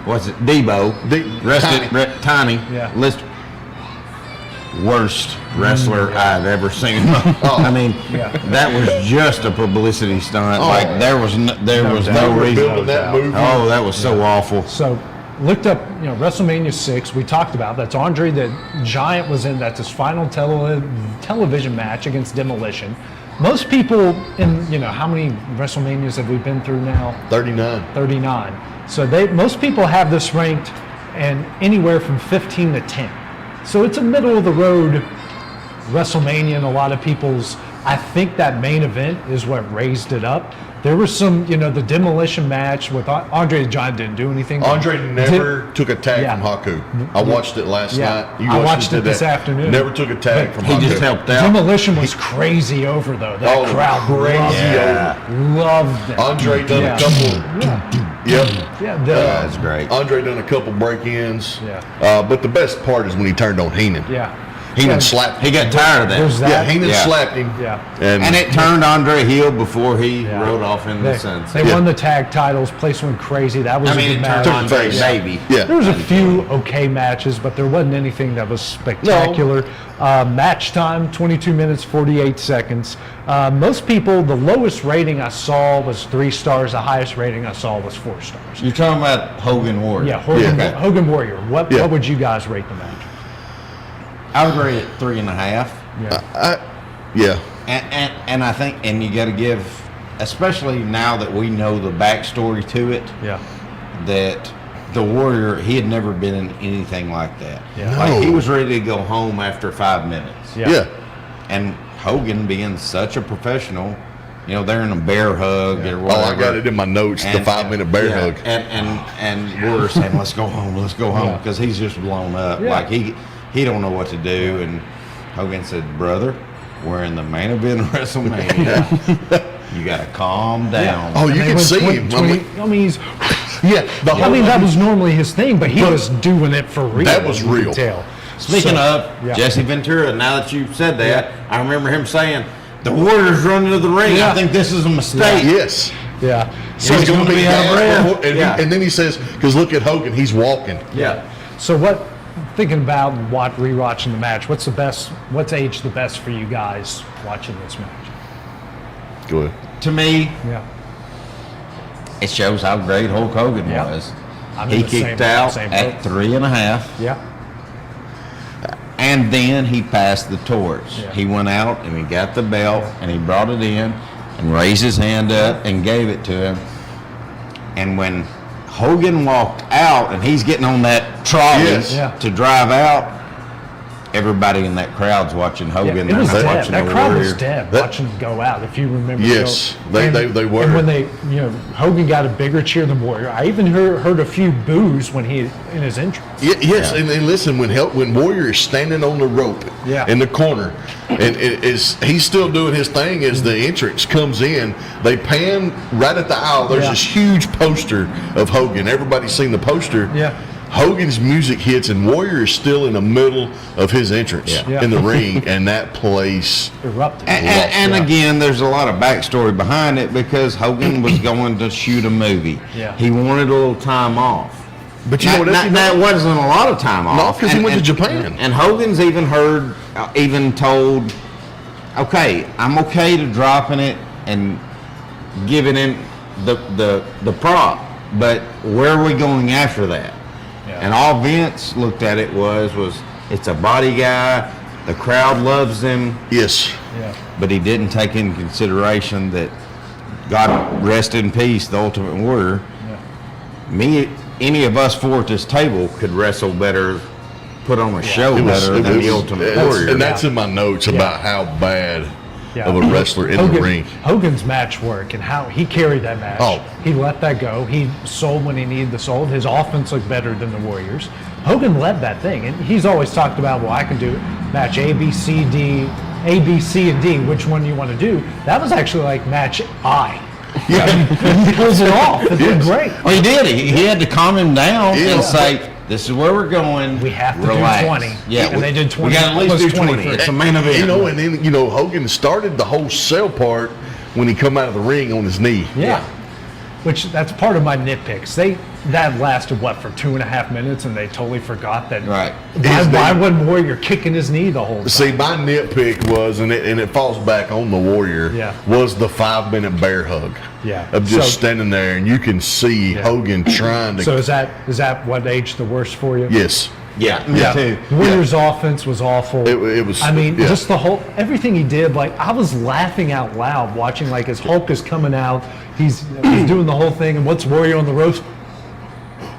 What's it? Debo. Tiny. Yeah. Worst wrestler I've ever seen. I mean, that was just a publicity stunt. Like there was no reason. That was so awful. So looked up, WrestleMania 6. We talked about that's Andre the Giant was in. That's his final television match against Demolition. Most people how many WrestleManias have we been through now? 39. So most people have this ranked and anywhere from 15 to 10. So it's a middle of the road WrestleMania in a lot of people's. I think that main event is what raised it up. There was some, the Demolition match with Andre the Giant didn't do anything. Andre never took a tag from Haku. I watched it last night. I watched it this afternoon. Never took a tag from Haku. He just helped out. Demolition was crazy over though. That crowd loved it. Andre done a couple. That's great. Andre done a couple break-ins. Yeah. But the best part is when he turned on Heenan. Yeah. Heenan slapped him. He got tired of that. There's that. Yeah, Heenan slapped him. Yeah. And it turned Andre Hill before he rode off into the sunset. They won the tag titles. Place went crazy. That was a good match. Turned Andre baby. Yeah. There was a few okay matches, but there wasn't anything that was spectacular. Match time, 22 minutes, 48 seconds. Most people, the lowest rating I saw was 3 stars. The highest rating I saw was 4 stars. You're talking about Hogan Warrior. Yeah, Hogan Warrior. What would you guys rate the match? I would rate it 3.5. Yeah. And I think, and you got to give, especially now that we know the backstory to it. Yeah. That the Warrior, he had never been in anything like that. Yeah. Like he was ready to go home after 5 minutes. Yeah. And Hogan, being such a professional, you know, they're in a bear hug or whatever. Oh, I got it in my notes, the 5-minute bear hug. And we're saying, let's go home, because he's just blown up. Yeah. Like he don't know what to do. And Hogan said, brother, we're in the main event of WrestleMania. You got to calm down. Oh, you can see him. I mean, he's... Yeah, that was normally his thing, but he was doing it for real. That was real. Speaking of Jesse Ventura, now that you've said that, I remember him saying, the Warrior's running to the ring. I think this is a mistake. Yes. Yeah. So he's going to be out of breath. And then he says, because look at Hogan, he's walking. Yeah. So thinking about rewatching the match, what's aged the best for you guys watching this match? Go ahead. To me, Yeah. it shows how great Hulk Hogan was. He kicked out at 3.5. Yeah. And then he passed the torch. Yeah. He went out and he got the belt and he brought it in and raised his hand up and gave it to him. And when Hogan walked out and he's getting on that trolley to drive out, everybody in that crowd's watching Hogan. It was They're dead. watching That the crowd was Warrior. dead watching him go out, if you remember. Yes, they were. And when Hogan got a bigger cheer than Warrior. I even heard a few boos when in his entrance. Yes, and listen, when Warrior is standing on the rope in the corner, and he's still doing his thing as the entrance comes in, they pan right at the aisle. There's this huge poster of Hogan. Everybody's seen the poster. Yeah. Hogan's music hits, and Warrior is still in the middle of his entrance in the ring, and that place erupted. And again, there's a lot of backstory behind it because Hogan was going to shoot a movie. Yeah. He wanted a little time off. But you know what? That wasn't a lot of time off. No, because he went to Japan. And Hogan's even told, okay, I'm okay to dropping it and giving him the prop, but where are we going after that? And all Vince looked at it was it's a body guy, the crowd loves him. Yes. Yeah. But he didn't take into consideration that God rest in peace, the Ultimate Warrior. Yeah. Any of us four at this table could wrestle better, put on a show better than the Ultimate Warrior. And that's in my notes about how bad of a wrestler in the ring. Hogan's match work and how he carried that match. Oh. He let that go. He sold when he needed the sold. His offense looked better than the Warriors. Hogan led that thing, and he's always talked about, well, I can do match A, B, C, and D. Which one do you want to do? That was actually like match I. Yeah. And he pulls it off. It looked great. Well, he did. He had to calm him down and say, this is where we're going. We have to relax. do 20. Yeah, and they did 20. We got at least do 20. It's a main event. And then Hogan started the whole sell part when he come out of the ring on his knee. Yeah. Which that's part of my nitpicks. That lasted for 2.5 minutes, and they totally forgot that. Right. Why wasn't Warrior kicking his knee the whole time? See, my nitpick was, and it falls back on the Warrior, was the 5-minute bear hug. Yeah. Of just standing there, and you can see Hogan trying to. So is that what aged the worst for you? Yes. Yeah, me too. The Warriors' offense was awful. It was. I mean, just everything he did. Like, I was laughing out loud watching. Like, as Hulk is coming out, he's doing the whole thing, and what's Warrior on the ropes?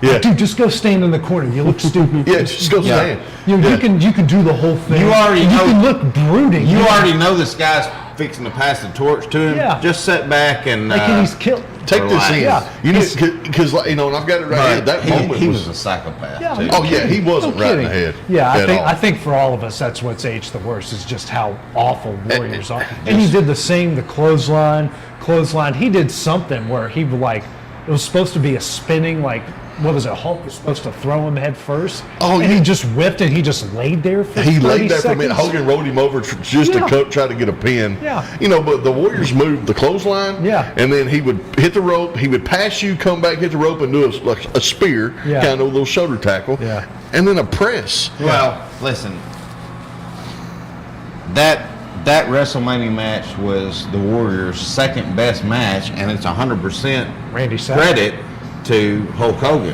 Yeah. Dude, just go stand in the corner. You look stupid. Yeah, just go stand. You can do the whole thing. You already know. You can look brooding. You already know this guy's fixing to pass the torch to him. Yeah. Just sit back and he's killed. Take this in. Yeah. You need because and I've got it right here. That moment he was a psychopath. Yeah, too. Oh yeah, he wasn't right in the head. Yeah, I think for all of us, that's what's aged the worst is just how awful Warriors are. And he did the clothesline. He did something where he it was supposed to be a spinning what was it? Hulk was supposed to throw him head first. Oh, and yeah. he just whiffed and he just laid there for 30 He laid there for a seconds. minute. Hogan rolled him over just to try to get a pin. Yeah. You know, but the Warriors moved the clothesline. Yeah. And then he would hit the rope. He would pass you, come back, hit the rope, and do a spear, Yeah. kind of a little shoulder tackle. Yeah. And then a press. Well, listen, that WrestleMania match was the Warriors' second best match, and it's 100% Randy Savage. credit to Hulk Hogan.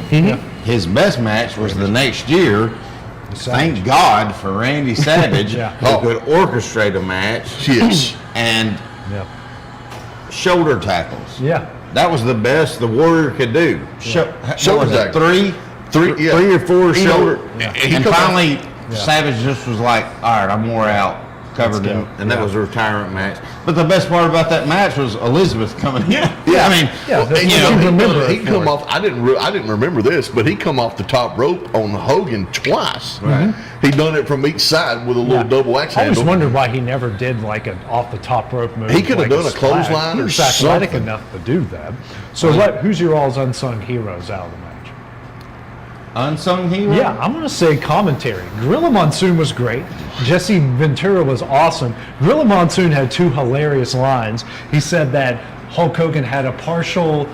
His best match was the next year. Thank God for Randy Savage, who could orchestrate a match. Yes. And shoulder tackles. Yeah. That was the best the Warrior could do. Shoulder tackle. Three or four shoulder. He And come finally, Savage just was like, all right, I'm wore out. Covered him, and that was a retirement match. But the best part about that match was Elizabeth coming in. I mean, he come off. I didn't remember this, but he come off the top rope on Hogan twice. Right. He done it from each side with a little double axe I always handle. wondered why he never did like an off the top rope move. He could have like done a splat. clothesline He or was athletic something. enough to do that. So who's your all's unsung heroes out of the match? Unsung hero? Yeah, I'm going to say commentary. Gorilla Monsoon was great. Jesse Ventura was awesome. Gorilla Monsoon had two hilarious lines. He said that Hulk Hogan had a partial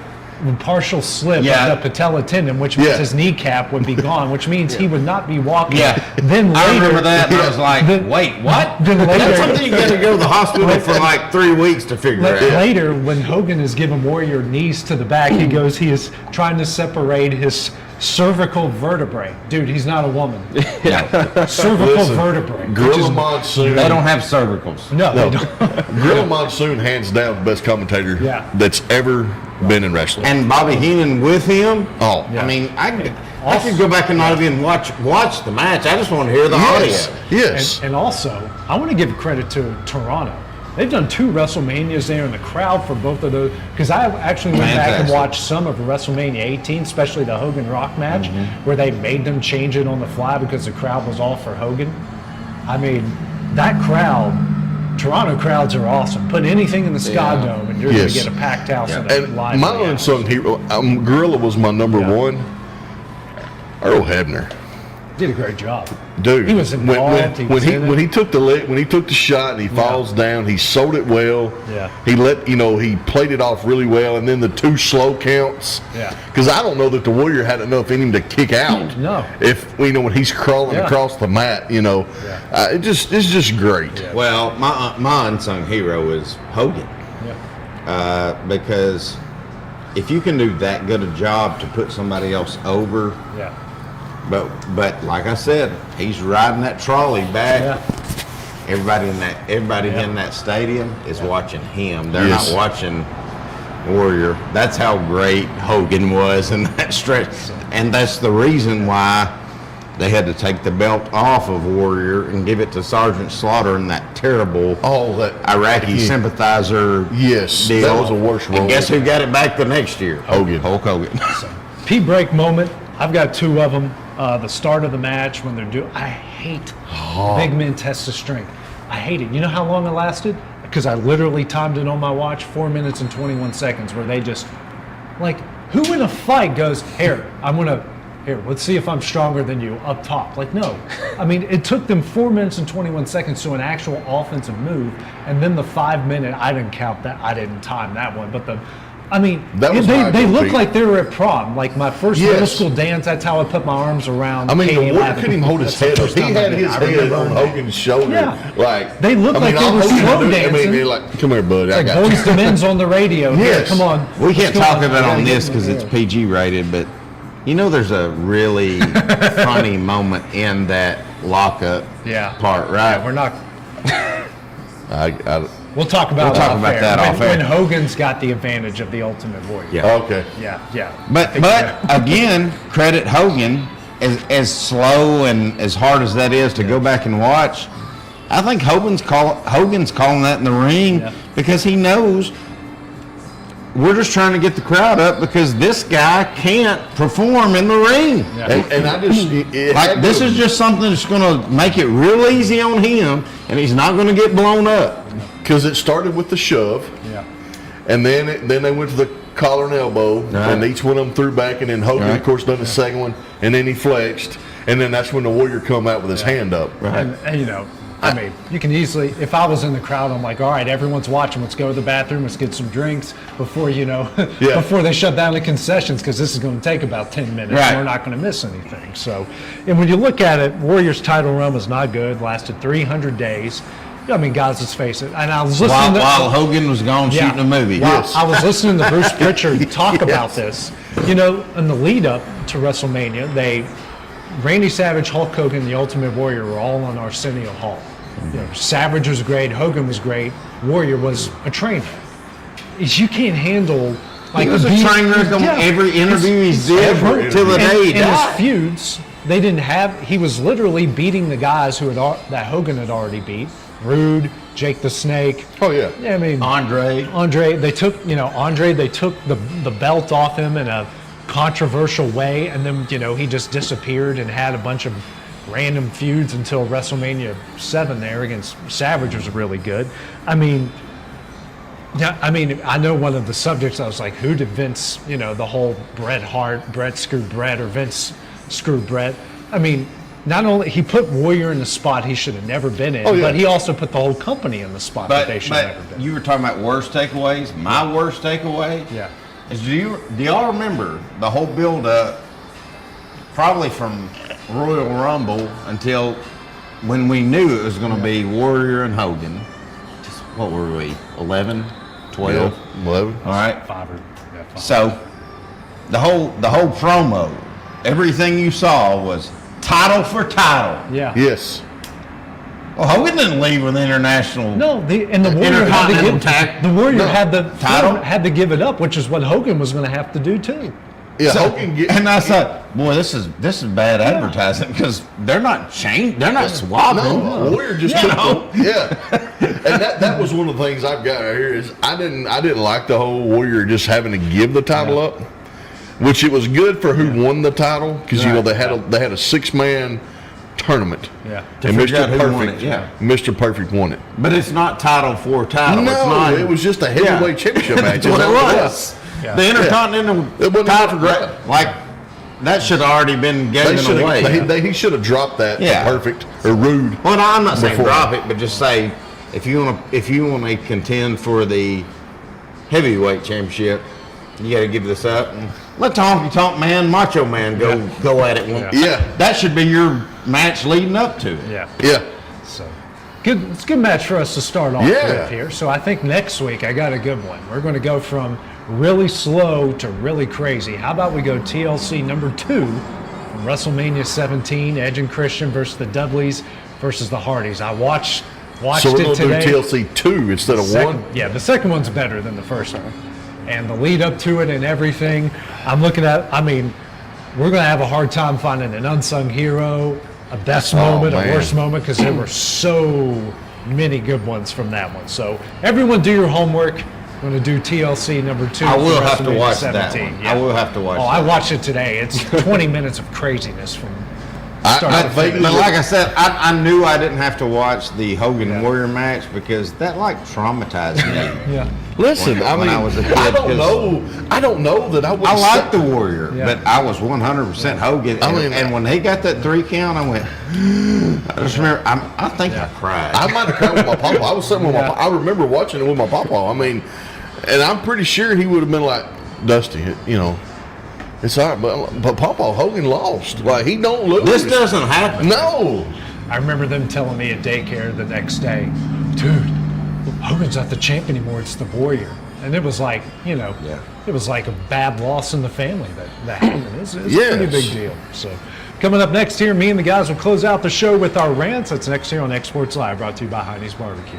slip of the patella tendon, which means his kneecap would be gone, which means he would not be walking. Then later, I remember that, and I was like, wait, what? Then later, That's something you got to go to the hospital for like 3 weeks to figure out. Later, when Hogan is giving Warrior knees to the back, he goes, he is trying to separate his cervical vertebrae. Dude, he's not a woman. Cervical vertebrae. Gorilla Monsoon. They don't have cervicals. No, they don't. Gorilla Monsoon, hands down, the best commentator that's ever been in wrestling. And Bobby Heenan with him. Oh, I mean, I could go back and not even watch the match. I just want to hear the Yes. audio. Yes. And also, I want to give credit to Toronto. They've done 2 WrestleManias there in the crowd for both of those. Because I actually went back and watched some of WrestleMania 18, especially the Hogan Rock match, where they made them change it on the fly because the crowd was all for Hogan. I mean, that crowd, Toronto crowds are awesome. Put anything in the Sky Dome and you're going to get a packed house and a And live my unsung hero, Gorilla was my number one. Earl Hebner. Did a great job. Dude, He was involved. when he took the shot and he falls down, he sold it well. Yeah. He played it off really well, and then the 2 slow counts. Yeah. Because I don't know that the Warrior had enough in him to kick out. No. If when he's crawling across the mat, it's just great. Well, my unsung hero is Hogan. Because if you can do that good a job to put somebody else over, but like I said, he's riding that trolley back. Everybody in that stadium is watching him. They're not watching Warrior. That's how great Hogan was in that stretch, and that's the reason why they had to take the belt off of Warrior and give it to Sergeant Slaughter in that terrible Iraqi sympathizer deal. That was the worst role. And guess who got it back the next year? Hogan. Hulk Hogan. Pee break moment. I've got 2 of them. The start of the match when they're doing. I hate big men test of strength. I hate it. You know how long it lasted? Because I literally timed it on my watch, 4 minutes and 21 seconds, where they just, like, who in a fight goes, here, let's see if I'm stronger than you up top. Like, no. I mean, it took them 4 minutes and 21 seconds to an actual offensive move, and then the 5 minute, I didn't count that. I didn't time that one, but they look like they were at prom. Like my first middle school dance, that's how I put my arms around. I mean, Katie the Warrior Lavin. couldn't even hold his head up. He had his head on Hogan's shoulder. Yeah. Like, They looked like they were slow dancing. they're like, come here, bud. I Like got Boyz II Men's on the radio. Here, come on. We can't Let's go talk on. about it on Yeah, this because it's PG rated, but there's a really funny moment in that lockup part, right? Yeah, we're not. I We'll talk about that off air. When Hogan's got the advantage of the Ultimate Warrior. Yeah. Okay. Yeah. But again, credit Hogan, as slow and as hard as that is to go back and watch. I think Hogan's calling that in the ring because he knows we're just trying to get the crowd up because this guy can't perform in the ring. And I just this is just something that's going to make it real easy on him, and he's not going to get blown up. Because it started with the shove, and then they went to collar and elbow, and each one of them threw back, and then Hogan, of course, done the second one, and then he flexed, and then that's when the Warrior come out with his hand up. And you know, I mean, you can easily, if I was in the crowd, I'm like, all right, everyone's watching. Let's go to the bathroom. Let's get some drinks before, you know, before they shut down the concessions, because this is going to take about 10 minutes. And we're not going to miss anything. So, and when you look at it, Warriors title run was not good. Lasted 300 days. I mean, guys, let's face it. And I was listening while Hogan was gone shooting a movie. I was listening to Bruce Pritchard talk about this. You know, in the lead up to WrestleMania, Randy Savage, Hulk Hogan, the Ultimate Warrior were all on Arsenio Hall. You know, Savage was great, Hogan was great, Warrior was a trainer. You can't handle like he was a train wreck on every interview he did till the day he died. His feuds, they didn't have. He was literally beating the guys that Hogan had already beat. Rude, Jake the Snake. Oh yeah. I mean Andre. They took the belt off him in a controversial way, and then he just disappeared and had a bunch of random feuds until WrestleMania 7 there against Savage was really good. I mean, I know one of the subjects, I was like, who did Vince, the whole Bret Hart, Bret screwed Bret, or Vince screwed Bret. I mean, not only he put Warrior in the spot he should have never been in, but he also put the whole company in the spot that they should have never been in. You were talking about worst takeaways. My worst takeaway is do y'all remember the whole build-up, probably from Royal Rumble until when we knew it was going to be Warrior and Hogan. What were we, 11, 12? Yeah, 11. All right. 5. So the whole promo, everything you saw was title for title. Yeah. Yes. Well, Hogan didn't leave with international. No, the Warrior had to had to give it up, which is what Hogan was going to have to do too. Yeah, so, and I thought, boy, this is bad advertising because they're not swapping. No, Warrior just took and that was one of the things I've got right here is I didn't like the whole Warrior just having to give the title up, which it was good for who won the title because they had a 6-man tournament. Yeah, and Mr. Perfect won it. But it's not title for title. No, it was just a heavyweight championship match. That's what it was. Yeah. The Intercontinental title, like that should have already been given away. He should have dropped that to Perfect or Rude. Well, no, I'm not saying drop it, but just say if you want to contend for the heavyweight championship, you got to give this up and let Honky Tonk Man, Macho Man go at it. That should be your match leading up to it. Yeah. So good. It's a good match for us to start off with here. So I think next week I got a good one. We're going to go from really slow to really crazy. How about we go TLC number 2 from WrestleMania 17, Edge and Christian versus the Dudleys versus the Hardys. I watched so we're it today. Do TLC 2 instead of 1? Yeah, the second one's better than the first one. And the lead up to it and everything, I'm looking at, we're going to have a hard time finding an unsung hero, a best moment, a worst moment, because there were so many good ones from that one. So everyone do your homework. I'm going to do TLC number 2. I will have to watch 17. that one. I will have to watch that. I watched it today. It's 20 minutes of craziness from start to finish. But like I said, I knew I didn't have to watch the Hogan Warrior match because that traumatized me. Listen, when I was a kid. I don't know that I would. I like the Warrior, but I was 100% Hogan. And when he got that 3 count, I went. I just remember. I think I cried. I might have cried with my papa. I was sitting with my. I remember watching it with my papa. And I'm pretty sure he would have been like, Dusty, it's all right, but Papa Hogan lost. Like, he don't lose. This doesn't happen. No. I remember them telling me at daycare the next day, dude, Hogan's not the champ anymore, it's the Warrior. And it was like, it was like a bad loss in the family that happened. It's a pretty big deal. So coming up next here, me and the guys will close out the show with our rants. That's next here on xSports Live, brought to you by Hinie's BBQ.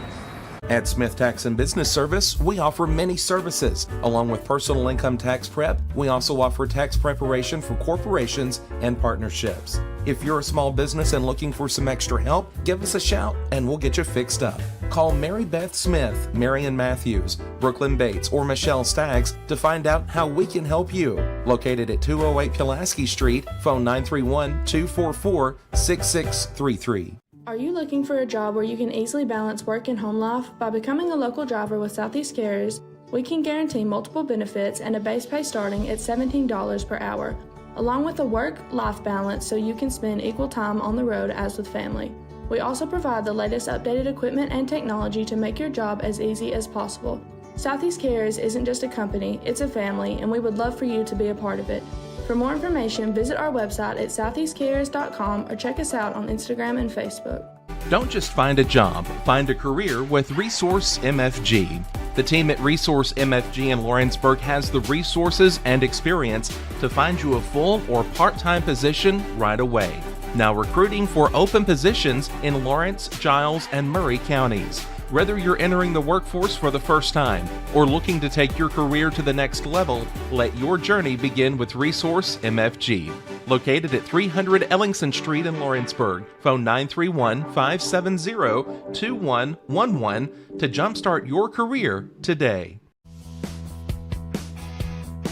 At Smith Tax and Business Service, we offer many services. Along with personal income tax prep, we also offer tax preparation for corporations and partnerships. If you're a small business and looking for some extra help, give us a shout and we'll get you fixed up. Call Mary Beth Smith, Marion Matthews, Brooklyn Bates, or Michelle Staggs to find out how we can help you. Located at 208 Pulaski Street, phone 931-244-6633. Are you looking for a job where you can easily balance work and home life? By becoming a local driver with Southeast Carriers, we can guarantee multiple benefits and a base pay starting at $17 per hour, along with a work-life balance so you can spend equal time on the road as with family. We also provide the latest updated equipment and technology to make your job as easy as possible. Southeast Carriers isn't just a company, it's a family, and we would love for you to be a part of it. For more information, visit our website at southeastcarriers.com or check us out on Instagram and Facebook. Don't just find a job, find a career with Resource MFG. The team at Resource MFG in Lawrenceburg has the resources and experience to find you a full or part-time position right away. Now recruiting for open positions in Lawrence, Giles, and Murray counties. Whether you're entering the workforce for the first time or looking to take your career to the next level, let your journey begin with Resource MFG. Located at 300 Ellingson Street in Lawrenceburg. Phone 931-570-2111 to jumpstart your career today.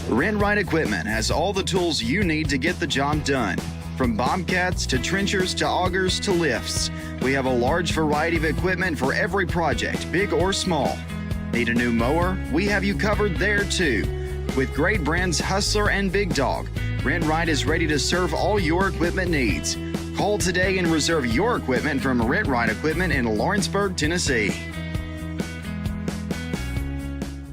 Renwright Equipment has all the tools you need to get the job done. From bobcats to trenchers to augers to lifts, we have a large variety of equipment for every project, big or small. Need a new mower? We have you covered there too. With great brands Hustler and Big Dog, Renwright is ready to serve all your equipment needs. Call today and reserve your equipment from Renwright Equipment in Lawrenceburg, Tennessee.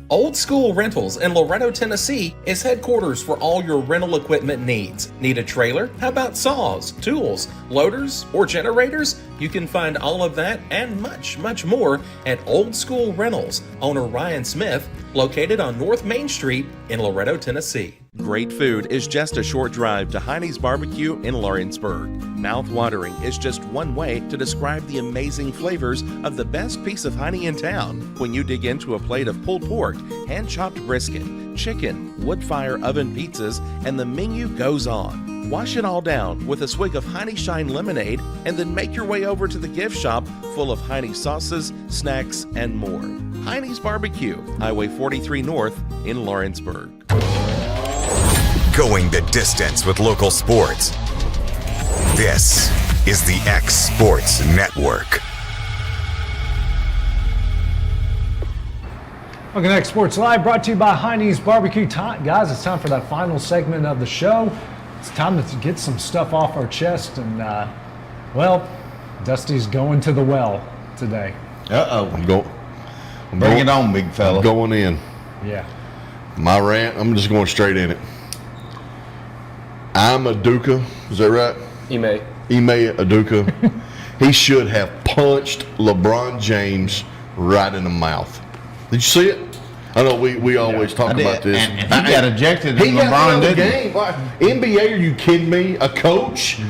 Old School Rentals in Loretto, Tennessee is headquarters for all your rental equipment needs. Need a trailer? How about saws, tools, loaders, or generators? You can find all of that and much, much more at Old School Rentals. Owner Ryan Smith, located on North Main Street in Loretto, Tennessee. Great food is just a short drive to Hinie's BBQ in Lawrenceburg. Mouth-watering is just one way to describe the amazing flavors of the best piece of Hinie in town. When you dig into a plate of pulled pork, hand-chopped brisket, chicken, wood-fire oven pizzas, and the menu goes on. Wash it all down with a swig of Hinie Shine lemonade and then make your way over to the gift shop full of Hinie sauces, snacks, and more. Hinie's BBQ, Highway 43 North in Lawrenceburg. Going the distance with local sports. This is the xSports Network. Welcome to xSports Live, brought to you by Hinie's BBQ. Guys, it's time for that final segment of the show. It's time to get some stuff off our chest, and well, Dusty's going to the well today. Bring it on, big fella. I'm going in. Yeah. My rant, I'm just going straight in it. I'm Aduka, is that right? Ime Aduka. He should have punched LeBron James right in the mouth. Did you see it? I know we always talk about this. And he got ejected. He got out of the game. NBA, are you kidding me? A coach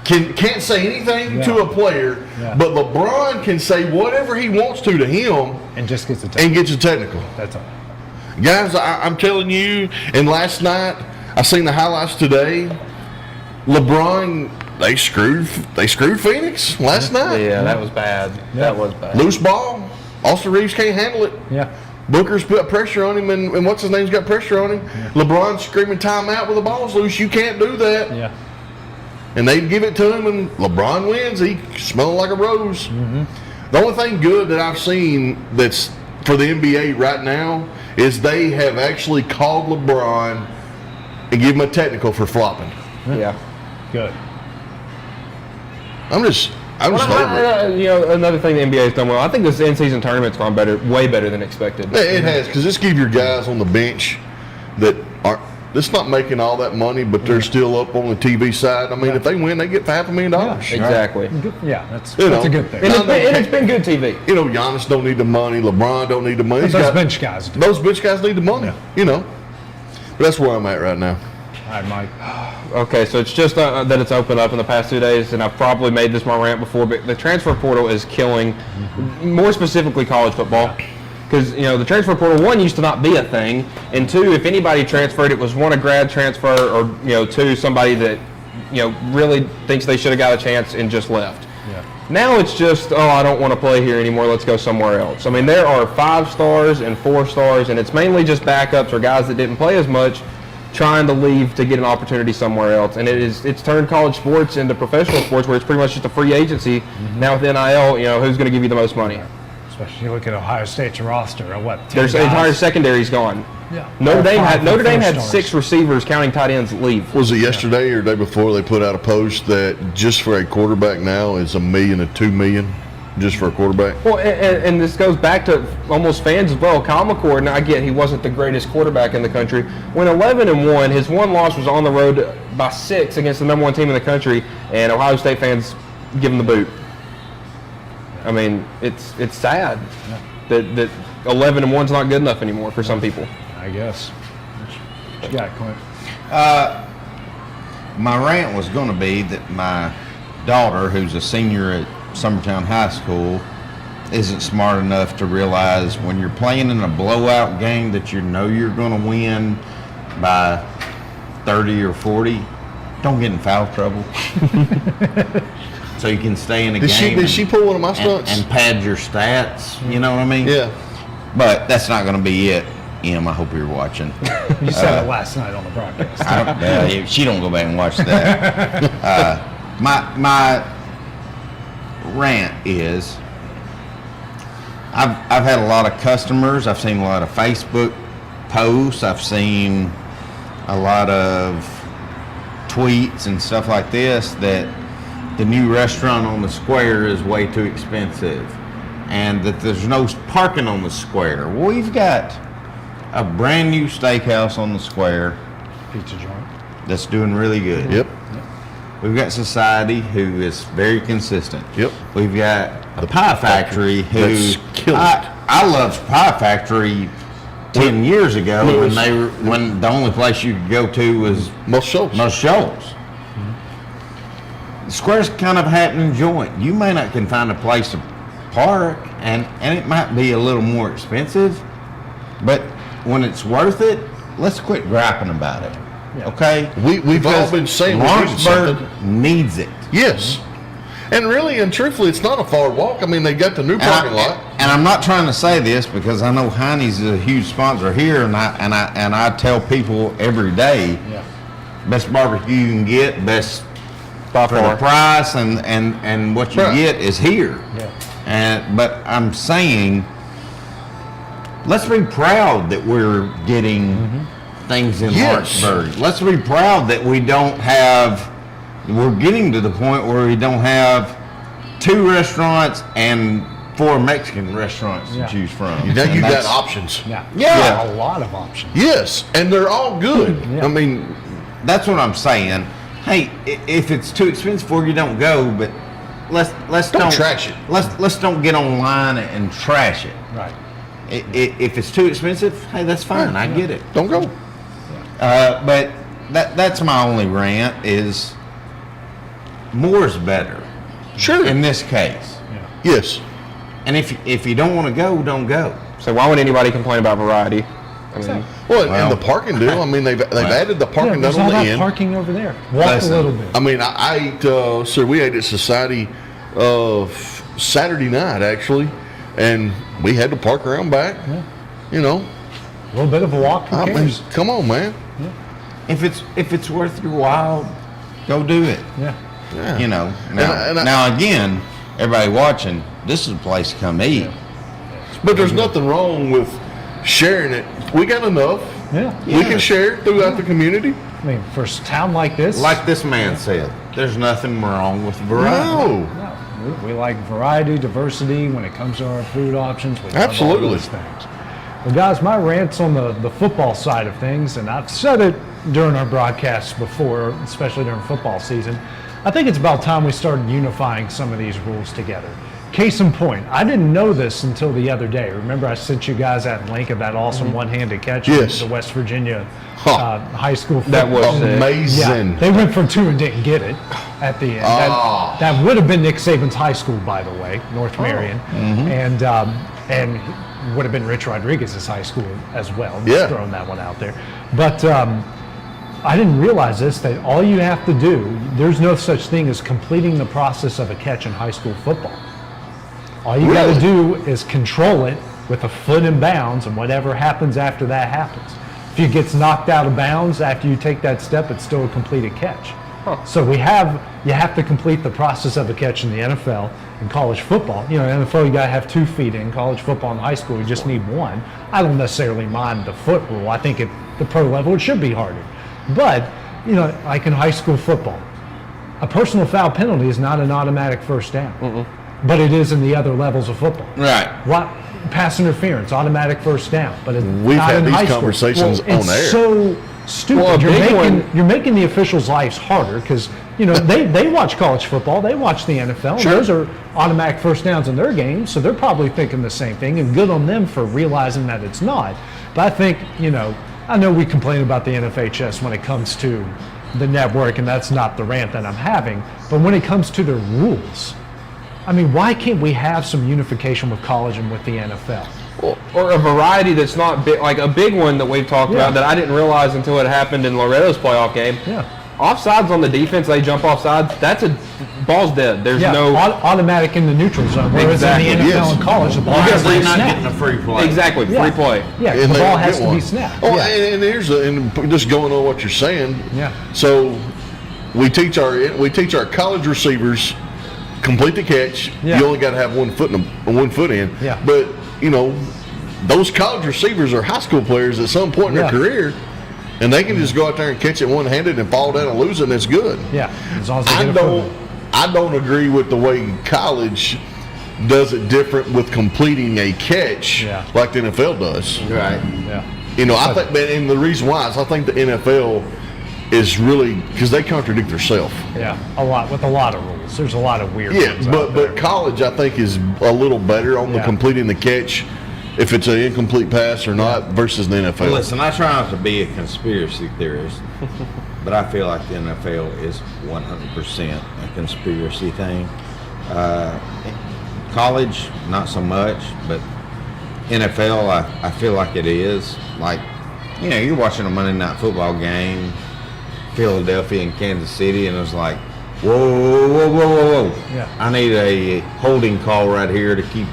can't say anything to a player, but LeBron can say whatever he wants to him, and just gets a technical. That's all. Guys, I'm telling you. And last night, I seen the highlights today. LeBron, they screwed Phoenix last night. Yeah, that was bad. That was bad. Loose ball. Austin Reeves can't handle it. Yeah. Booker's put pressure on him, and what's his name's got pressure on him. Yeah. LeBron's screaming timeout with the ball's loose. You can't do that. Yeah. And they give it to him, and LeBron wins. He smelling like a rose. Mm-hmm. The only thing good that I've seen that's for the NBA right now is they have actually called LeBron and give him a technical for flopping. Yeah. Good. I'm just over it. Another thing the NBA has done well, I think this in-season tournament's gone way better than expected. It has, because just give your guys on the bench that aren't, it's not making all that money, but they're still up on the TV side. I mean, if they win, they get $500,000. Yeah, exactly. Yeah, that's a good thing. And it's been good TV. Giannis don't need the money. LeBron don't need the money. Those bench guys do. Those bench guys need the money, But that's where I'm at right now. All right, Mike. Okay, so it's just that it's opened up in the past 2 days, and I've probably made this my rant before, but the transfer portal is killing, more specifically college football. Because, the transfer portal, one, used to not be a thing, and two, if anybody transferred, it was one, a grad transfer, or, two, somebody that, really thinks they should have got a chance and just left. Yeah. Now it's just, I don't want to play here anymore, let's go somewhere else. I mean, there are 5 stars and 4 stars, and it's mainly just backups or guys that didn't play as much trying to leave to get an opportunity somewhere else. And it's turned college sports into professional sports where it's pretty much just a free agency. Now with NIL, who's going to give you the most money? Especially you look at Ohio State's roster, or what? Their entire secondary's gone. Yeah. Notre Dame had stars. 6 receivers, counting tight ends, leave. Was it yesterday or the day before they put out a post that just for a quarterback now is $1 million to $2 million just for a quarterback? Well, and this goes back to almost fans as well. Kyle McCord, and I get he wasn't the greatest quarterback in the country. When 11-1, his one loss was on the road by 6 against the number 1 team in the country, and Ohio State fans give him the boot. I mean, it's sad that 11-1's not good enough anymore for some people. I guess. What you got, Clint? My rant was going to be that my daughter, who's a senior at Summertown High School, isn't smart enough to realize when you're playing in a blowout game that you know you're going to win by 30 or 40, don't get in foul trouble. So you can stay in the game. Did she pull one of my stunts? And pad your stats, you know what I mean? Yeah. But that's not going to be it. Em, I hope you're watching. You said it last night on the broadcast. She don't go back and watch that. My rant is, I've had a lot of customers. I've seen a lot of Facebook posts. I've seen a lot of tweets and stuff like this that the new restaurant on the square is way too expensive and that there's no parking on the square. Well, we've got a brand new steakhouse on the square. Pizza joint. That's doing really good. Yep. We've got Society, who is very consistent. Yep. We've got the Pie Factory, who That's killing it. I loved Pie Factory 10 years ago when the only place you could go to was Most Shoals. The square's kind of a happening joint. You may not can find a place to park, and it might be a little more expensive, but when it's worth it, let's quit griping about it. Yeah. Okay? We've all been saying Lawrenceburg needs it. Yes. And really and truthfully, it's not a far walk. I mean, they got the new parking lot. And I'm not trying to say this because I know Hinie's is a huge sponsor here, and I tell people every day, best barbecue you can get, best for the price, and what you get is here. Yeah. But I'm saying, let's be proud that we're getting things in Lawrenceburg. Let's be proud that we're getting to the point where we don't have 2 restaurants and 4 Mexican restaurants to choose from. Now you got options. Yeah. A lot of options. Yes, and they're all good. I mean, that's what I'm saying. Hey, if it's too expensive for you, don't go. But let's don't trash it. Let's don't get online and trash it. Right. If it's too expensive, hey, that's fine. I get it. Don't go. But that's my only rant is more's better. Sure. In this case. Yes. And if you don't want to go, don't go. So why would anybody complain about variety? I mean, and the parking deal. I mean, they've added the parking there's down on all the that end. parking over there. Walk a little bit. I mean, I ate. We ate at Society Saturday night actually, and we had to park around back. Yeah. You know, a little bit of a walk. Who cares? Come on, man. Yeah. If it's worth your while, go do it. Yeah. You know. Now again, everybody watching, this is a place to come eat. But there's nothing wrong with sharing it. We got enough. Yeah. We can share it throughout the community. I mean, for a town like this. Like this man said, there's nothing wrong with variety. No. We like variety, diversity when it comes to our food options. We love all those things. Well, guys, my rant's on the football side of things, and I've said it during our broadcasts before, especially during football season. I think it's about time we started unifying some of these rules together. Case in point, I didn't know this until the other day. Remember I sent you guys that link of that awesome one-handed catch in the West Virginia high school football. That was amazing. Yeah, they went for 2 and didn't get it at the end. That would have been Nick Saban's high school, by the way, North Marion. And would have been Rich Rodriguez's high school as well. Just throwing that one out there. But I didn't realize this, that all you have to do, there's no such thing as completing the process of a catch in high school football. All you got to do is control it with a foot in bounds, and whatever happens after that happens. If it gets knocked out of bounds after you take that step, it's still a completed catch. So you have to complete the process of a catch in the NFL and college football. You know, NFL you got to have 2 feet in. College football in high school you just need 1. I don't necessarily mind the foot rule. I think at the pro level it should be harder. But, you know, like in high school football, a personal foul penalty is not an automatic first down. But it is in the other levels of football. Right. Pass interference, automatic first down. But it's We've not had in these high school. conversations on It's air. so stupid. Well, you're making the officials' lives harder because, you know, they watch college football, they watch the NFL. And those are automatic first downs in their games, so they're probably thinking the same thing, and good on them for realizing that it's not. But I think, you know, I know we complain about the NFHS when it comes to the network, and that's not the rant that I'm having, but when it comes to the rules, I mean, why can't we have some unification with college and with the NFL? Or a variety that's not big, like a big one that we've talked about that I didn't realize until it happened in Loretta's playoff game. Yeah. Offsides on the defense, they jump offsides. That's a ball's dead. There's no automatic in the neutral zone. Whereas in the NFL and college, the ball has to be snapped. A free play. Exactly, free play. Yeah, And the they ball don't has get to be one. snapped. Oh, and and just going on what you're saying. Yeah. So we teach our college receivers complete the catch. Yeah. You only got to have 1 foot in. Yeah. But you know, those college receivers are high school players at some point in their career, and they can just go out there and catch it one-handed and fall down and lose it, and it's good. Yeah. As long as they get I don't agree with the way college does it different with completing a catch like the NFL does. Right. Yeah. You know, I think, and the reason why is I think the NFL is really because they contradict themselves. Yeah, a lot of rules. There's a lot of weird ones out but college I think is a little better on the completing the catch if it's an incomplete pass or not versus the NFL. Well, listen, I try not to be a conspiracy theorist, but I feel like the NFL is 100% a conspiracy thing. College, not so much, but NFL, I feel like it is. Like, you know, you're watching a Monday Night Football game, Philadelphia and Kansas City, and it's like, whoa. Yeah. I need a holding call right here to keep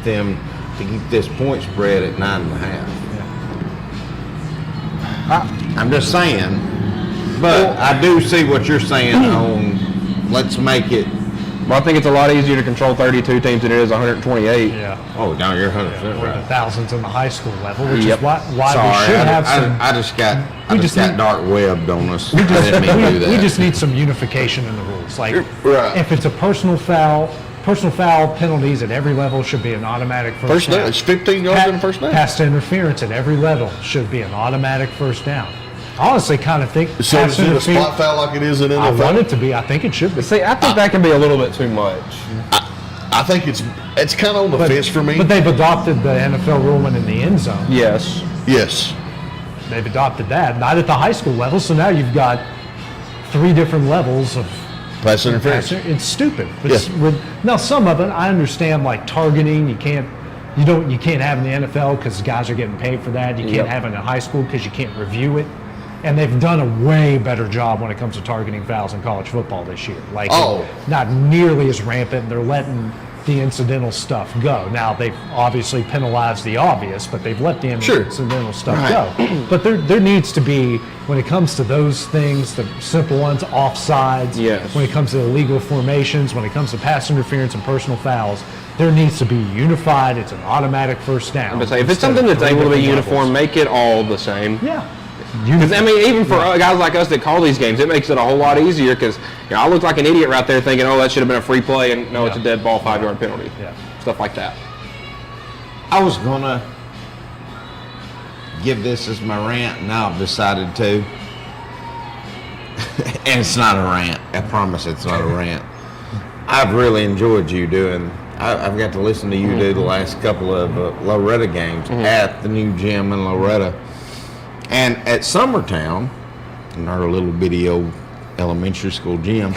this point spread at 9.5. I'm just saying, but I do see what you're saying on let's make it. Well, I think it's a lot easier to control 32 teams than it is 128. Yeah. Oh, no, you're 100% Or right. the thousands in the high school level, which Yep. is why Sorry, we should have some. I just got dark webbed on us. I didn't mean to do that. We just need some unification in the rules. Like, Right. if it's a personal foul penalties at every level should be an automatic first down. It's 15 yards in the first down. Pass interference at every level should be an automatic first down. I honestly kind of think So pass is it a interference- spot foul like it is in I NFL? want it to be. I think it should be. See, I think that can be a little bit too much. I think it's kind of on the fence for me. But they've adopted the NFL rule when in the end zone. Yes. Yes. They've adopted that, not at the high school level. So now you've got 3 different levels of Pass interference. It's stupid. Now some of it I understand, like targeting. You can't have in the NFL because guys are getting paid for that. You can't have it in high school because you can't review it. And they've done a way better job when it comes to targeting fouls in college football this year. Like, not nearly as rampant. They're letting the incidental stuff go. Now, they've obviously penalized the obvious, but they've let the incidental stuff go. But there needs to be, when it comes to those things, the simple ones, offsides, when it comes to illegal formations, when it comes to pass interference and personal fouls, there needs to be unified. It's an automatic first down. I'm gonna say, if it's something that's able to be uniform, make it all the same. Yeah. Because, I mean, even for guys like us that call these games, it makes it a whole lot easier because, you know, I look like an idiot right there thinking, oh, that should have been a free play, and no, it's a dead ball, 5-yard penalty. Yeah. Stuff like that. I was going to give this as my rant, and now I've decided to. And it's not a rant. I promise it's not a rant. I've really enjoyed you doing. I've got to listen to you do the last couple of Loretta games at the new gym in Loretta. And at Summertown, in our little bitty old elementary school gym,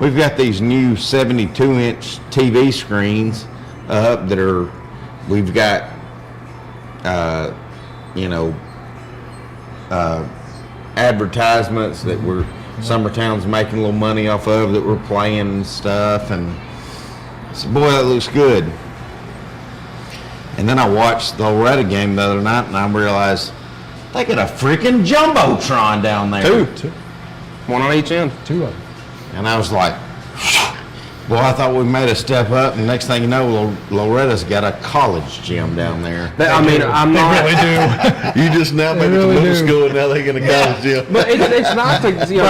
we've got these new 72-inch TV screens up that are, we've got, advertisements that we're, Summertown's making a little money off of, that we're playing and stuff, and so, boy, that looks good. And then I watched the Loretta game the other night, and I realized they got a freaking jumbotron down there. Two. One on each end. 2 of them. And I was like, boy, I thought we made a step up, and next thing you know, Loretta's got a college gym down there. I'm not. They really do. You just now made it to really middle do. school, and now they get a college gym. But it's not to see.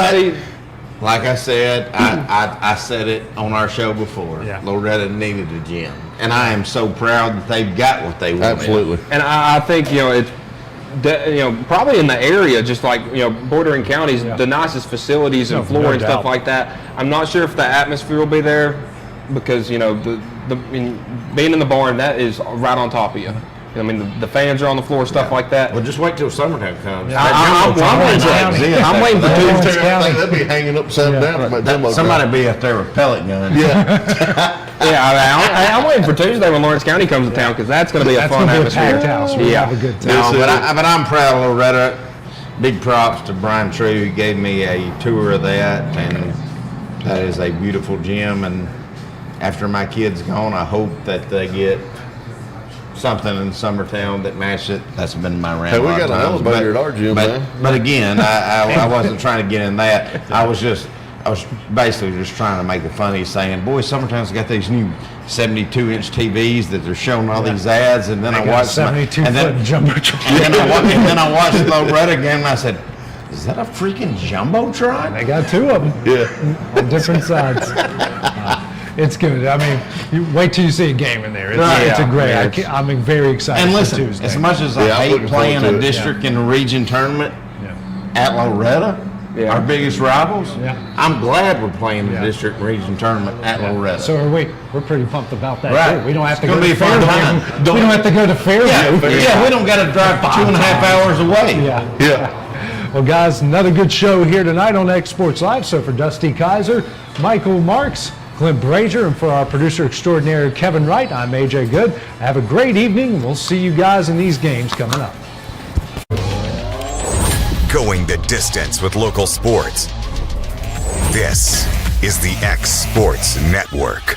Like I said, I said it on our show before. Yeah. Loretta needed a gym, and I am so proud that they've got what they wanted. Absolutely. And I think it's probably in the area, just like bordering counties, the nicest facilities and floor and stuff like that. I'm not sure if the atmosphere will be there because being in the barn, that is right on top of you. I mean, the fans are on the floor, stuff like that. Well, just wait till summertime comes. I'm waiting for Tuesday. They'll be hanging upside down from that demo. Somebody be up there with pellet gun. Yeah. I'm waiting for Tuesday when Lawrence County comes to town because that's going to be a fun atmosphere. Packed house. We'll have a good time. No, but I'm proud of Loretta. Big props to Brian True. He gave me a tour of that, and that is a beautiful gym. And after my kid's gone, I hope that they get something in Summertown that matches it. That's been my rant. Hey, we got an elevator at our gym, man. But again, I wasn't trying to get in that. I was basically just trying to make a funny saying, boy, Summertown's got these new 72-inch TVs that they're showing all these ads, and then I watched 72-foot jumbotron. And then I watched Loretta again, and I said, is that a freaking jumbotron? They got two of them. Yeah. On different sides. It's good. I mean, you wait till you see a game in there. It's a great. I'm very excited. And for listen, Tuesday. as much as I hate playing a district and a region tournament at Loretta, our biggest rivals, I'm glad we're playing the district and region tournament at Loretta. So are we. We're pretty pumped about that Right. too. We don't have to It's go gonna to be a fun Fairview. time. We don't have to go to Fairview. Yeah, we don't got to drive 2.5 hours away. Yeah. Well, guys, another good show here tonight on xSports Live. So for Dusty Kaiser, Michael Marks, Clint Brazier, and for our producer extraordinaire Kevin Wright, I'm AJ Good. Have a great evening. We'll see you guys in these games coming up. Going the distance with local sports. This is the xSports Network.